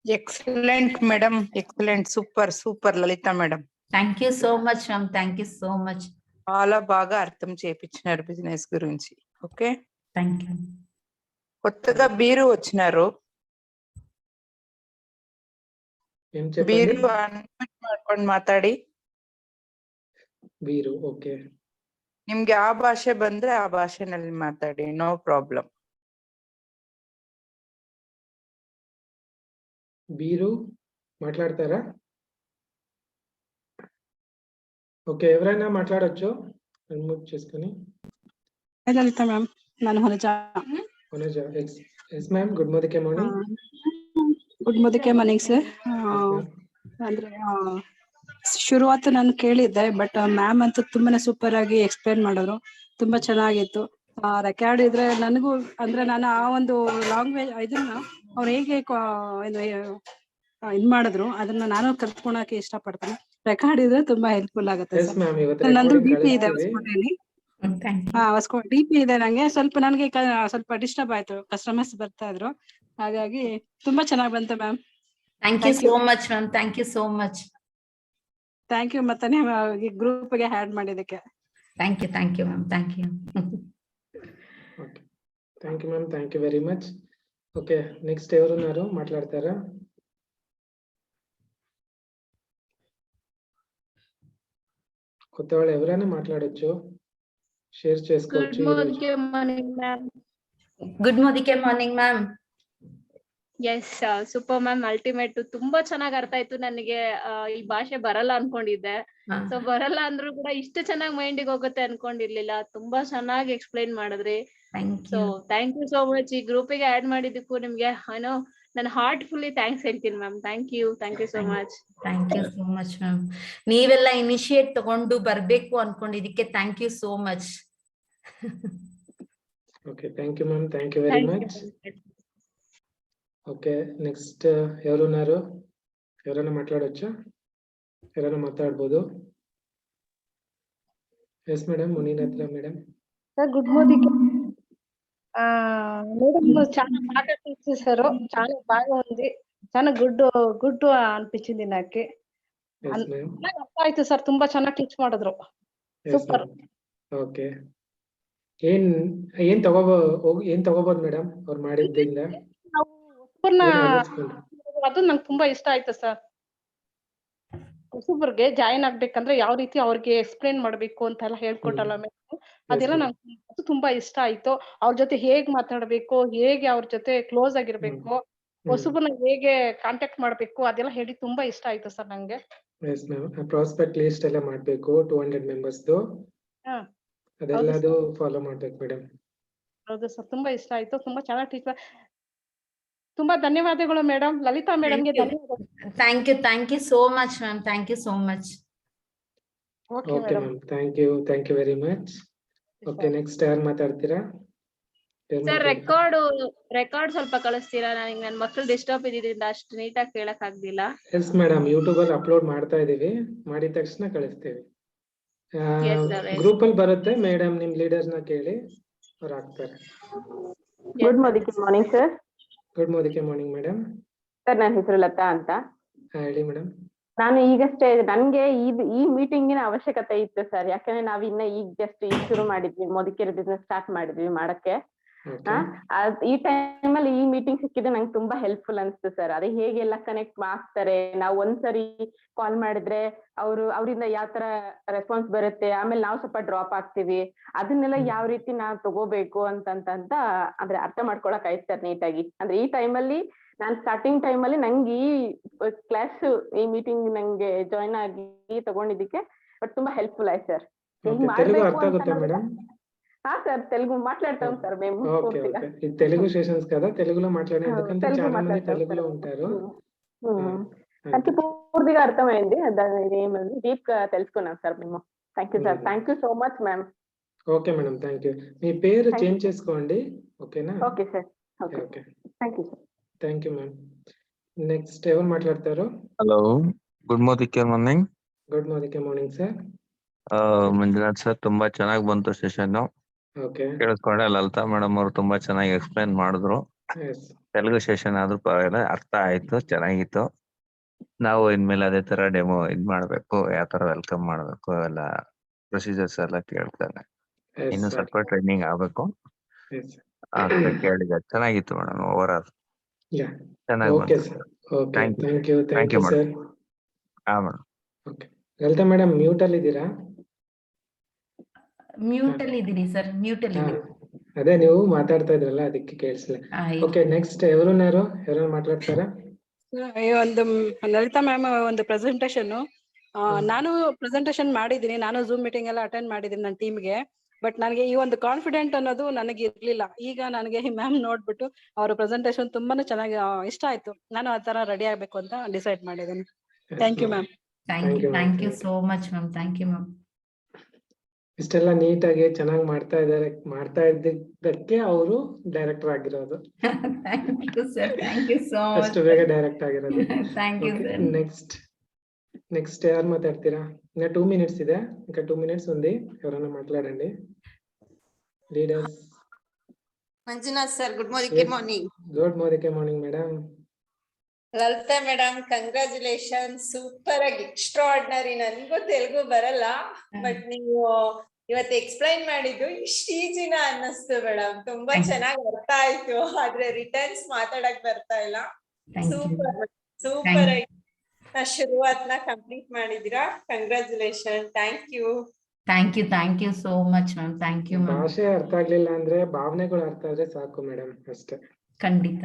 Excellent madam, excellent, super Lalitha madam. Thank you so much ma'am, thank you so much. చాలా బాగా అర్థం చేయించినారు బిజినెస్ గురించి. Okay, thank you. కొత్తగా బీరు వచ్చినారు. ಬೀರು ಅನ್ಮ್ಯೂಟ್ ಮಾಡ್ಕೊಂಡು ಮಾತಾಡಿ. ಬೀರು ಓಕೆ. ನಿಮ್ಗೆ ಆ ಭಾಷೆ ಬಂದ್ರೆ ಆ ಭಾಷೆನಲ್ಲಿ ಮಾತಾಡಿ, ನೋ ಪ್ರಾಬ್ಲಮ್. బీరు మాట్లాడతారా? ఓకే, ఎవరైనా మాట్లాడొచ్చు అన్మ్యూట్ చేసుకొని. లలిత మ్యామ్, ನಾನು Honaja. Honaja, yes ma'am. Good morning. Good morning sir. ಅಂದ್ರೆ ಶುರುವಾತು ನಾನು ಕೇಳಿದ್ದೆ, ಬಟ್ ಮ್ಯಾಮ್ ಅಂತೂ ತುಂಬಾನೇ ಸೂಪರ್ ಆಗಿ ಎಕ್ಸ್ಪ್ಲೇನ್ ಮಾಡಿದ್ರು, ತುಂಬಾ ಚೆನ್ನಾಗಿತ್ತು. ರೆಕಾರ್ಡ್ ಇದ್ರೆ ನನಗೂ ಅಂದ್ರೆ ನಾನು ಆ ಒಂದು ಲ್ಯಾಂಗ್ವೇಜ್ ಇದನ್ನ ಅವ್ರು ಹೇಗೆ ಇದ್ ಮಾಡಿದ್ರು ಅದನ್ನ ನಾನು ಕಲ್ತ್ಕೊಳಕ್ಕೆ ಇಷ್ಟಪಡ್ತೇನೆ. ರೆಕಾರ್ಡ್ ಇದ್ರೆ ತುಂಬಾ ಹೆಲ್ಪ್ಫುಲ್ ಆಗುತ್ತೆ. ನಂದು ಡಿಪಿ ಇದೆ ಹೊಸಕೋಟೆಯಲ್ಲಿ. ಡಿಪಿ ಇದೆ ನಂಗೆ. ಸ್ವಲ್ಪ ನನಗೆ ಸ್ವಲ್ಪ ಡಿಸ್ಟರ್ಬ್ ಆಯ್ತು, ಕಸ್ಟಮರ್ಸ್ ಬರ್ತಾ ಇದ್ರು, ಹಾಗಾಗಿ ತುಂಬಾ ಚೆನ್ನಾಗಿ ಬಂತು ma'am. Thank you so much ma'am, thank you so much. Thank you. ಮತ್ತೆ ನೀವು ಗ್ರೂಪ್ ಗೆ ಆಡ್ ಮಾಡಿದಕ್ಕೆ thank you ma'am, thank you. Okay, thank you ma'am, thank you very much. Okay, next ఎవరున్నారు మాట్లాడతారా? కొత్త వాళ్ళు ఎవరైనా మాట్లాడొచ్చు, షేర్ చేసుకోవచ్చు. Good morning ma'am. Yes, super ma'am, ultimate. ತುಂಬಾ ಚೆನ್ನಾಗಿ ಅರ್ಥ ಆಯ್ತು ನನಗೆ. ಈ ಭಾಷೆ ಬರಲ್ಲ ಅನ್ಕೊಂಡಿದ್ದೆ, ಸೊ ಬರಲ್ಲ ಅಂದ್ರೂ ಕೂಡ ಇಷ್ಟು ಚೆನ್ನಾಗಿ ಮೈಂಡಿಗೆ ಹೋಗುತ್ತೆ ಅನ್ಕೊಂಡಿರ್ಲಿಲ್ಲ. ತುಂಬಾ ಚೆನ್ನಾಗಿ ಎಕ್ಸ್ಪ್ಲೈನ್ ಮಾಡಿದ್ರಿ. So thank you so much. ಈ ಗ್ರೂಪಿಗೆ ಆಡ್ ಮಾಡಿದ್ದಕ್ಕೂ ನಿಮ್ಗೆ ನಾನು ಹಾರ್ಟ್ಫುಲ್ಲಿ ಥ್ಯಾಂಕ್ಸ್ ಹೇಳ್ತೀನಿ ma'am. Thank you so much. Thank you so much ma'am. ನೀವೆಲ್ಲ ಇನಿಷಿಯೇಟ್ ತಗೊಂಡು ಬರ್ಬೇಕು ಅನ್ಕೊಂಡಿದ್ದಕ್ಕೆ thank you so much. Okay, thank you ma'am, thank you very much. Okay, next ఎవరున్నారు? ఎవరైనా మాట్లాడొచ్చా? ఎవరైనా మాట్లాడబోదు? ఎస్ మేడం, మునీనత్ర madam. Sir good morning madam. చాలా బాగా టీచ్ చేశారు, చాలా బాగా ఉంది, చాలా గుడ్ అనిపించింది నాకు. అర్థ ಆಯ್ತು ಸರ್, ತುಂಬಾ ಚೆನ್ನಾಗಿ ಟೀಚ್ ಮಾಡಿದ್ರು, ಸೂಪರ್. ಓಕೆ, ಏನ್ ತಗೋಬಹುದು ಮೇಡಮ್ ಅವ್ರು ಮಾಡಿದ್ದಿಂದ? ಅದು ನಂಗೆ ತುಂಬಾ ಇಷ್ಟ ಆಯ್ತು ಸರ್. ಹೊಸಬ್ರಿಗೆ ಜಾಯಿನ್ ಆಗ್ಬೇಕಂದ್ರೆ ಯಾವ ರೀತಿ ಅವ್ರಿಗೆ ಎಕ್ಸ್ಪ್ಲೇನ್ ಮಾಡ್ಬೇಕು ಅಂತೆಲ್ಲ ಹೇಳ್ಕೊಟ್ಟಲ್ಲ ಮೇಡಮ್, ಅದೆಲ್ಲ ನಂಗೆ ತುಂಬಾ ಇಷ್ಟ ಆಯ್ತು. ಅವ್ರ ಜೊತೆ ಹೇಗ್ ಮಾತಾಡ್ಬೇಕು, ಹೇಗೆ ಅವ್ರ ಜೊತೆ ಕ್ಲೋಸ್ ಆಗಿರ್ಬೇಕು, ಹೊಸಬನ್ನ ಹೇಗೆ ಕಾಂಟ್ಯಾಕ್ಟ್ ಮಾಡ್ಬೇಕು, ಅದೆಲ್ಲ ಹೇಳಿ ತುಂಬಾ ಇಷ್ಟ ಆಯ್ತು ಸರ್ ನಂಗೆ. Yes ma'am. ಪ್ರಾಸ್ಪೆಕ್ಟ್ ಲಿಸ್ಟ್ ಎಲ್ಲ ಮಾಡ್ಬೇಕು 200 ಮೆಂಬರ್ಸ್ದು. ಹಾ ಅದೆಲ್ಲದು ಫಾಲೋ ಮಾಡ್ಬೇಕು ಮೇಡಮ್. ಹೌದು ಸರ್, ತುಂಬಾ ಇಷ್ಟ ಆಯ್ತು. ತುಂಬಾ ಚೆನ್ನಾಗಿ ಟೀಚರ್. ತುಂಬಾ ಧನ್ಯವಾದಗಳು ಮೇಡಮ್. ಲಲಿತಾ ಮೇಡಮ್ಗೆ ಧನ್ಯವಾದ. Thank you so much ma'am. Thank you so much. Okay okay madam. Ma'am, thank you very much. Okay, next ಯಾರು ಮಾತಾಡ್ತೀರಾ? ಸರ್ ರೆಕಾರ್ಡ್ ಸ್ವಲ್ಪ ಕಳಿಸ್ತೀರಾ? ನನಗೆ ನನ್ನ ಮಕ್ಕಳು ಡಿಸ್ಟರ್ಬ್ ಇದ್ದಿದ್ದರಿಂದ ಅಷ್ಟು ನೀಟಾಗಿ ಕೇಳಕ್ ಆಗ್ಲಿಲ್ಲ. ಎಸ್ ಮೇಡಮ್, ಯೂಟ್ಯೂಬ್ ಅಲ್ಲಿ ಅಪ್ಲೋಡ್ ಮಾಡ್ತಾ ಇದೀವಿ. ಮಾಡಿದ ತಕ್ಷಣ ಕಳಿಸ್ತೀವಿ. Yes, sir, yes. ಗ್ರೂಪ್ ಅಲ್ಲಿ ಬರುತ್ತೆ ಮೇಡಮ್, ನಿಮ್ ಲೀಡರ್ಸ್ ನ ಕೇಳಿ ಅವ್ರು ಹಾಕ್ತಾರೆ. Good morning sir. Good morning madam. Sir, ನನ್ನ ಹೆಸರು ಲತಾ ಅಂತ. ಹೇಳಿ ಮೇಡಮ್. ನಾನು ಈಗಷ್ಟೇ, ನನ್ಗೆ ಈ ಮೀಟಿಂಗಿನ ಅವಶ್ಯಕತೆ ಇತ್ತು ಸರ್. ಯಾಕಂದ್ರೆ ನಾವ್ ಈಗ ಜಸ್ಟ್ ಶುರು ಮಾಡಿದ್ವಿ, ಮೋದಿಕೇರ್ ಬಿಸ್ನೆಸ್ ಸ್ಟಾರ್ಟ್ ಮಾಡಿದ್ವಿ ಮಾಡಕ್ಕೆ. ಈ ಟೈಮ್ ಅಲ್ಲಿ ಈ ಮೀಟಿಂಗ್ ಸಿಕ್ಕಿದ್ರೆ ನಂಗೆ ತುಂಬಾ ಹೆಲ್ಪ್ಫುಲ್ ಅನ್ಸ್ತು ಸರ್. ಅದೇ ಹೇಗೆಲ್ಲ ಕನೆಕ್ಟ್ ಆಗ್ತಾರೆ, ನಾವು ಒಂದ್ಸರಿ ಕಾಲ್ ಮಾಡಿದ್ರೆ ಅವರಿಂದ ಯಾವ ತರ ರೆಸ್ಪಾನ್ಸ್ ಬರುತ್ತೆ, ಆಮೇಲೆ ನಾವು ಸ್ವಲ್ಪ ಡ್ರಾಪ್ ಆಗ್ತೀವಿ, ಅದನ್ನೆಲ್ಲ ಯಾವ ರೀತಿ ನಾವ್ ತಗೋಬೇಕು ಅಂತ ಅಂದ್ರೆ ಅರ್ಥ ಮಾಡ್ಕೊಳಕ್ ಆಯ್ತು ಸರ್ ನೀಟಾಗಿ. ಅಂದ್ರೆ ಈ ಟೈಮಲ್ಲಿ ನಾನ್ ಸ್ಟಾರ್ಟಿಂಗ್ ಟೈಮ್ ಅಲ್ಲಿ ನಂಗೆ ಈ ಮೀಟಿಂಗ್ ನಂಗೆ ಜಾಯಿನ್ ಆಗಿ ತಗೊಂಡಿದ್ದಕ್ಕೆ ಬಟ್ ತುಂಬಾ ಹೆಲ್ಪ್ಫುಲ್ ಆಯ್ತು ಸರ್. తెలుగు అర్థం అవుతా మేడం? హా సార్, తెలుగు మాట్లాడతాం సార్ మేము. Okay okay. ఇది తెలుగు సెషన్స్ కదా, తెలుగులో మాట్లాడండి, ఎందుకంటే చాలా మంది తెలుగులో ఉంటారు. నాకు పూర్తిగా అర్థమైంది, దాని ఏమని డీప్ గా తెలుసుకున్నాం సార్ మేము. Thank you sir. Thank you so much ma'am. Okay madam, thank you. మీ పేరు చేంజ్ చేసుకోండి, ఓకేనా? Okay sir. Okay, thank you sir. Thank you ma'am. Next ఎవరు మాట్లాడతారు? Hello, good morning. Good morning sir. Manjunath sir, ತುಂಬಾ ಚೆನ್ನಾಗಿ ಬಂತು ಸೆಷನ್. ಓಕೆ, ಕೇಳಿಸ್ಕೊಂಡೆ. ಲಲಿತಾ ಮೇಡಮ್ ಅವರು ತುಂಬಾ ಚೆನ್ನಾಗಿ ಎಕ್ಸ್ಪ್ಲೈನ್ ಮಾಡಿದ್ರು. ಎಸ್ ತೆಲುಗು ಸೆಷನ್ ಆದ್ರೂ ಪರವಾಗಿಲ್ಲ, ಅರ್ಥ ಆಯ್ತು, ಚೆನ್ನಾಗಿತ್ತು. ನಾವು ಇನ್ಮೇಲೆ ಅದೇ ತರ ಡೆಮೋ ಮಾಡ್ಬೇಕು, ಯಾವ ತರ ವೆಲ್ಕಮ್ ಮಾಡ್ಬೇಕು, ಎಲ್ಲ ಪ್ರೊಸೀಜರ್ಸ್ ಎಲ್ಲ ಕೇಳ್ತಾನೆ. ಇನ್ನು ಸ್ವಲ್ಪ ಟ್ರೈನಿಂಗ್ ಆಗ್ಬೇಕು. ಎಸ್ ಕೇಳಿದ ಚೆನ್ನಾಗಿತ್ತು ಮೇಡಮ್. ಓವರ್ ಆಲ್ ಯಾ, ಚೆನ್ನಾಗಿ ಓಕೆ ಬಂತು. Sir. Okay, Thank you. Thank you sir. ಹಾ madam. Okay, Lalitha madam mute ಅಲ್ಲಿ ಇದ್ದೀರಾ? ಮ್ಯೂಟ್ ಅಲ್ಲಿ ಇದೀನಿ ಸರ್, ಮ್ಯೂಟ್ ಅಲ್ಲಿ ಹಾ, ಅದೇ ನೀವು ಮಾತಾಡ್ತಾ ಇದ್ರಲ್ಲ ಅದಕ್ಕೆ ಕೇಳಿಸ್ಲಿಲ್ಲ. ಓಕೆ, ನೆಕ್ಸ್ಟ್ ಯಾರು ಮಾತಾಡ್ತಾರಾ? ಒಂದು ಲಲಿತಾ ಮ್ಯಾಮ್ ಒಂದು ಪ್ರೆಸೆಂಟೇಶನ್, ನಾನು ಪ್ರೆಸೆಂಟೇಶನ್ ಮಾಡಿದೀನಿ. ನಾನು ಝೂಮ್ ಮೀಟಿಂಗ್ ಎಲ್ಲ ಅಟೆಂಡ್ ಮಾಡಿದೀನಿ ನನ್ನ ಟೀಮ್ಗೆ. ಬಟ್ ನನಗೆ ಈ ಒಂದು ಕಾನ್ಫಿಡೆಂಟ್ ಅನ್ನೋದು ನನಗೆ ಇರ್ಲಿಲ್ಲ. ಈಗ ನನಗೆ ಈ ಮ್ಯಾಮ್ ನೋಡ್ಬಿಟ್ಟು ಅವರ ಪ್ರೆಸೆಂಟೇಶನ್ ತುಂಬಾನೇ ಚೆನ್ನಾಗಿ ಇಷ್ಟ ಆಯ್ತು. ನಾನು ಆ ತರ ರೆಡಿ ಆಗ್ಬೇಕು ಅಂತ ಡಿಸೈಡ್ ಮಾಡಿದ್ದೀನಿ. Thank you ma'am. Thank you so much ma'am. Thank you ma'am. ಇಷ್ಟೆಲ್ಲ ನೀಟಾಗಿ ಚೆನ್ನಾಗಿ ಮಾಡ್ತಾ ಇದ್ದಕ್ಕೆ ಅವರು ಡೈರೆಕ್ಟರ್ ಆಗಿರೋದು. Thank you sir. Thank you so much. ಅಷ್ಟು ಬೇಗ ಡೈರೆಕ್ಟ್ ಆಗಿರೋದು. Thank you sir. నెక్స్ట్ ఎవరు మాట్లాడతారా? ఇంకా 2 minutes ಇದೆ, ఇంకా 2 minutes ఉంది. ఎవరైనా మాట్లాడండి leaders. Manjunath sir, good morning. Good morning madam. Lalitha madam, congratulation, super ಆಗಿ, ಎಕ್ಸ್ಟ್ರಾರ್ಡಿನರಿ. ನನ್ಗೂ ತೆಲುಗು ಬರಲ್ಲ, ಬಟ್ ನೀವು ಇವತ್ತು ಎಕ್ಸ್ಪ್ಲೈನ್ ಮಾಡಿದ್ದು ಇಷ್ಟು ಈಜಿನ ಅನ್ನಿಸ್ತು ಮೇಡಮ್. ತುಂಬಾ ಚೆನ್ನಾಗಿ ಅರ್ಥ ಆಯ್ತು, ಆದ್ರೆ ರಿಟರ್ನ್ಸ್ ಮಾತಾಡಕ್ ಬರ್ತಾ ಇಲ್ಲ. ಸೂಪರ್ ಆಗಿ ಶುರುವಾತ್ನ ಕಂಪ್ಲೀಟ್ ಮಾಡಿದಿರಾ. Congratulation. Thank you so much ma'am. Thank you ma'am. ಭಾಷೆ ಅರ್ಥ ಆಗ್ಲಿಲ್ಲ ಅಂದ್ರೆ ಭಾವನೆಗಳು ಅರ್ಥ ಆದ್ರೆ ಸಾಕು ಮೇಡಮ್, ಅಷ್ಟೇ. ಖಂಡಿತ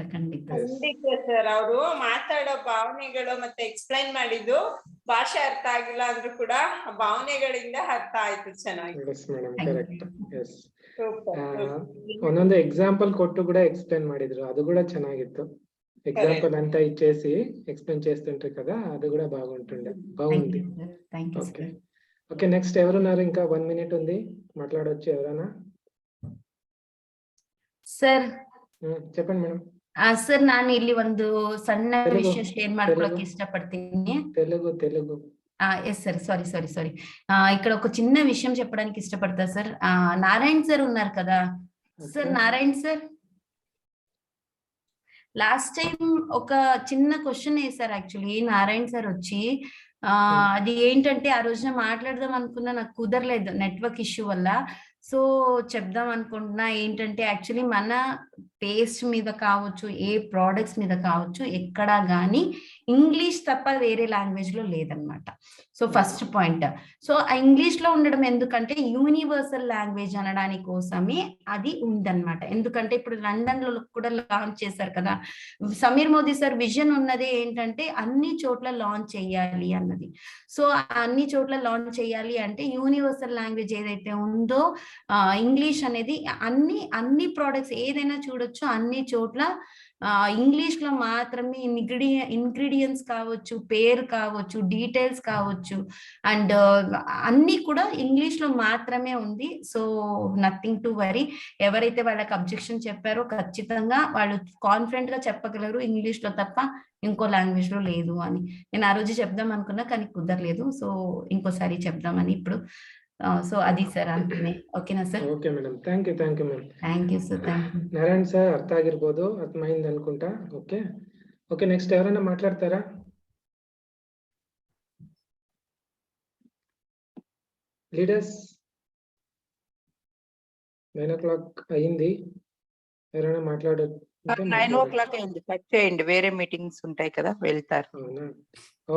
ಸರ್, ಅವರು ಮಾತಾಡೋ ಭಾವನೆಗಳು ಮತ್ತೆ ಎಕ್ಸ್ಪ್ಲೈನ್ ಮಾಡಿದ್ದು ಭಾಷೆ ಅರ್ಥ ಆಗಿಲ್ಲ ಅಂದ್ರೂ ಕೂಡ ಭಾವನೆಗಳಿಂದ ಅರ್ಥ ಆಯ್ತು ಚೆನ್ನಾಗಿ. Yes madam, correct. ಎಸ್, ಒಂದೊಂದು ಎಕ್ಸಾಂಪಲ್ ಕೊಟ್ಟು ಕೂಡ ಎಕ್ಸ್ಪ್ಲೈನ್ ಮಾಡಿದ್ರು, ಅದು కూడా ಚೆನ್ನಾಗಿತ್ತು. ఎగ్జాంపుల్ అంతా ఇచ్చేసి ఎక్స్ప్లెయిన్ చేస్తుంటారు కదా, అది కూడా బాగుంది. ఓకే ఓకే, నెక్స్ట్ ఎవరున్నారు? ఇంకా 1 minute ఉంది, మాట్లాడొచ్చు ఎవరైనా. ಸರ್ చెప్పండి మేడం. ಸರ್, ನಾನು ಇಲ್ಲಿ ಒಂದು ಸಣ್ಣ ವಿಷಯ ಶೇರ್ ಮಾಡ್ಕೊಳಕ್ಕೆ ఇష్టపడుತೀನಿ. తెలుగు. Yes sir, sorry. ఇక్కడ ఒక చిన్న విషయం చెప్పడానికి ఇష్టపడతా సార్. నారాయణ్ సార్ ఉన్నారు కదా sir, Narayan sir last time ఒక చిన్న క్వశ్చన్ వేసారు యాక్చువల్లీ నారాయణ్ సార్ వచ్చి. అది ఏంటంటే ఆ రోజున మాట్లాడదాం అనుకున్నా, నాకు కుదరలేదు నెట్వర్క్ ఇష్యూ వల్ల. సో చెప్దాం అనుకుంటున్నా ఏంటంటే యాక్చువల్లీ మన పేస్ట్ మీద కావచ్చు, ఏ ప్రోడక్ట్స్ మీద కావచ్చు, ఎక్కడా కానీ ఇంగ్లీష్ తప్ప వేరే లాంగ్వేజ్ లో లేదనమాట. So first point. సో ఆ ఇంగ్లీష్ లో ఉండడం ఎందుకంటే యూనివర్సల్ లాంగ్వేజ్ అనడానికి కోసమే అది ఉందన్నమాట. ఎందుకంటే ఇప్పుడు లండన్ లో కూడా లాంచ్ చేశారు కదా, సమీర్ మోదీ సార్ విజన్ ఉన్నది ఏంటంటే అన్ని చోట్ల లాంచ్ చేయాలి అన్నది. సో అన్ని చోట్ల లాంచ్ చేయాలి అంటే యూనివర్సల్ లాంగ్వేజ్ ఏదైతే ఉందో ఇంగ్లీష్ అనేది అన్ని ప్రోడక్ట్స్ ఏదైనా చూడొచ్చు, అన్ని చోట్ల ఇంగ్లీష్ లో మాత్రమే ఇంగ్రీడియంట్స్ కావచ్చు, పేరు కావచ్చు, డీటెయిల్స్ కావచ్చు, అండ్ అన్ని కూడా ఇంగ్లీష్ లో మాత్రమే ఉంది. So nothing to worry. ఎవరైతే వాళ్ళకి అబ్జెక్షన్ చెప్పారో ఖచ్చితంగా వాళ్ళు కాన్ఫిడెంట్ గా చెప్పగలరు ఇంగ్లీష్ లో తప్ప ఇంకో లాంగ్వేజ్ లో లేదు అని. నేను ఆ రోజు చెప్దాం అనుకున్నా కానీ కుదరలేదు. సో ఇంకోసారి చెప్దామని ఇప్పుడు. సో అది సార్ అంటున్నాయి. ఓకేనా sir? Okay madam, thank you ma'am. Thank you sir. Thank you. Narayan sir ಅರ್ಥ ಆಗಿರ್ಬೋದು, ಅರ್ಥమైంది అనుకుంటా. ఓకే ఓకే, నెక్స్ట్ ఎవరైనా మాట్లాడతారా? లీడర్స్ 9 o'clock అయింది, ఎవరైనా మాట్లాడదు. 9 o'clock అయింది, కట్ చేయండి, వేరే మీటింగ్స్ ఉంటాయి కదా, వెళ్తారు. అవునా?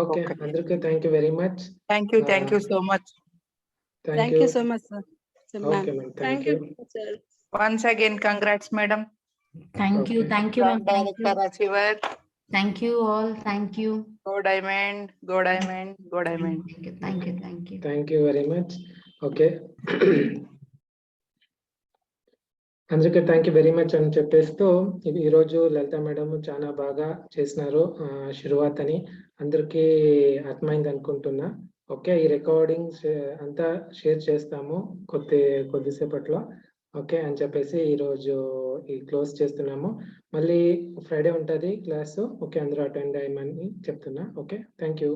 ఓకే, అందరికీ thank you very much. Thank you so much. Thank you so much, sir. Okay ma'am, thank you. Once again, congrats, madam. Thank you. Thank you ma'am. Director Achiever. Thank you all. Thank you. Go Diamond, go Diamond, go Diamond. Thank you. Thank you. Thank you very much. Okay, అందరికీ thank you very much అని చెప్పేస్తూ ఈరోజు లలిత madam చాలా బాగా చేసినారు షురువాత్ అని అందరికీ అర్థమైంది అనుకుంటున్నా. ఓకే, ఈ రికార్డింగ్స్ అంతా షేర్ చేస్తాము కొద్దిసేపట్లో. ఓకే అని చెప్పేసి ఈరోజు ఈ క్లోజ్ చేస్తున్నాము. మళ్ళీ ఫ్రైడే ఉంటుంది క్లాసు. ఓకే, అందరూ అటెండ్ అయ్యమని చెప్తున్నా. Okay, thank you.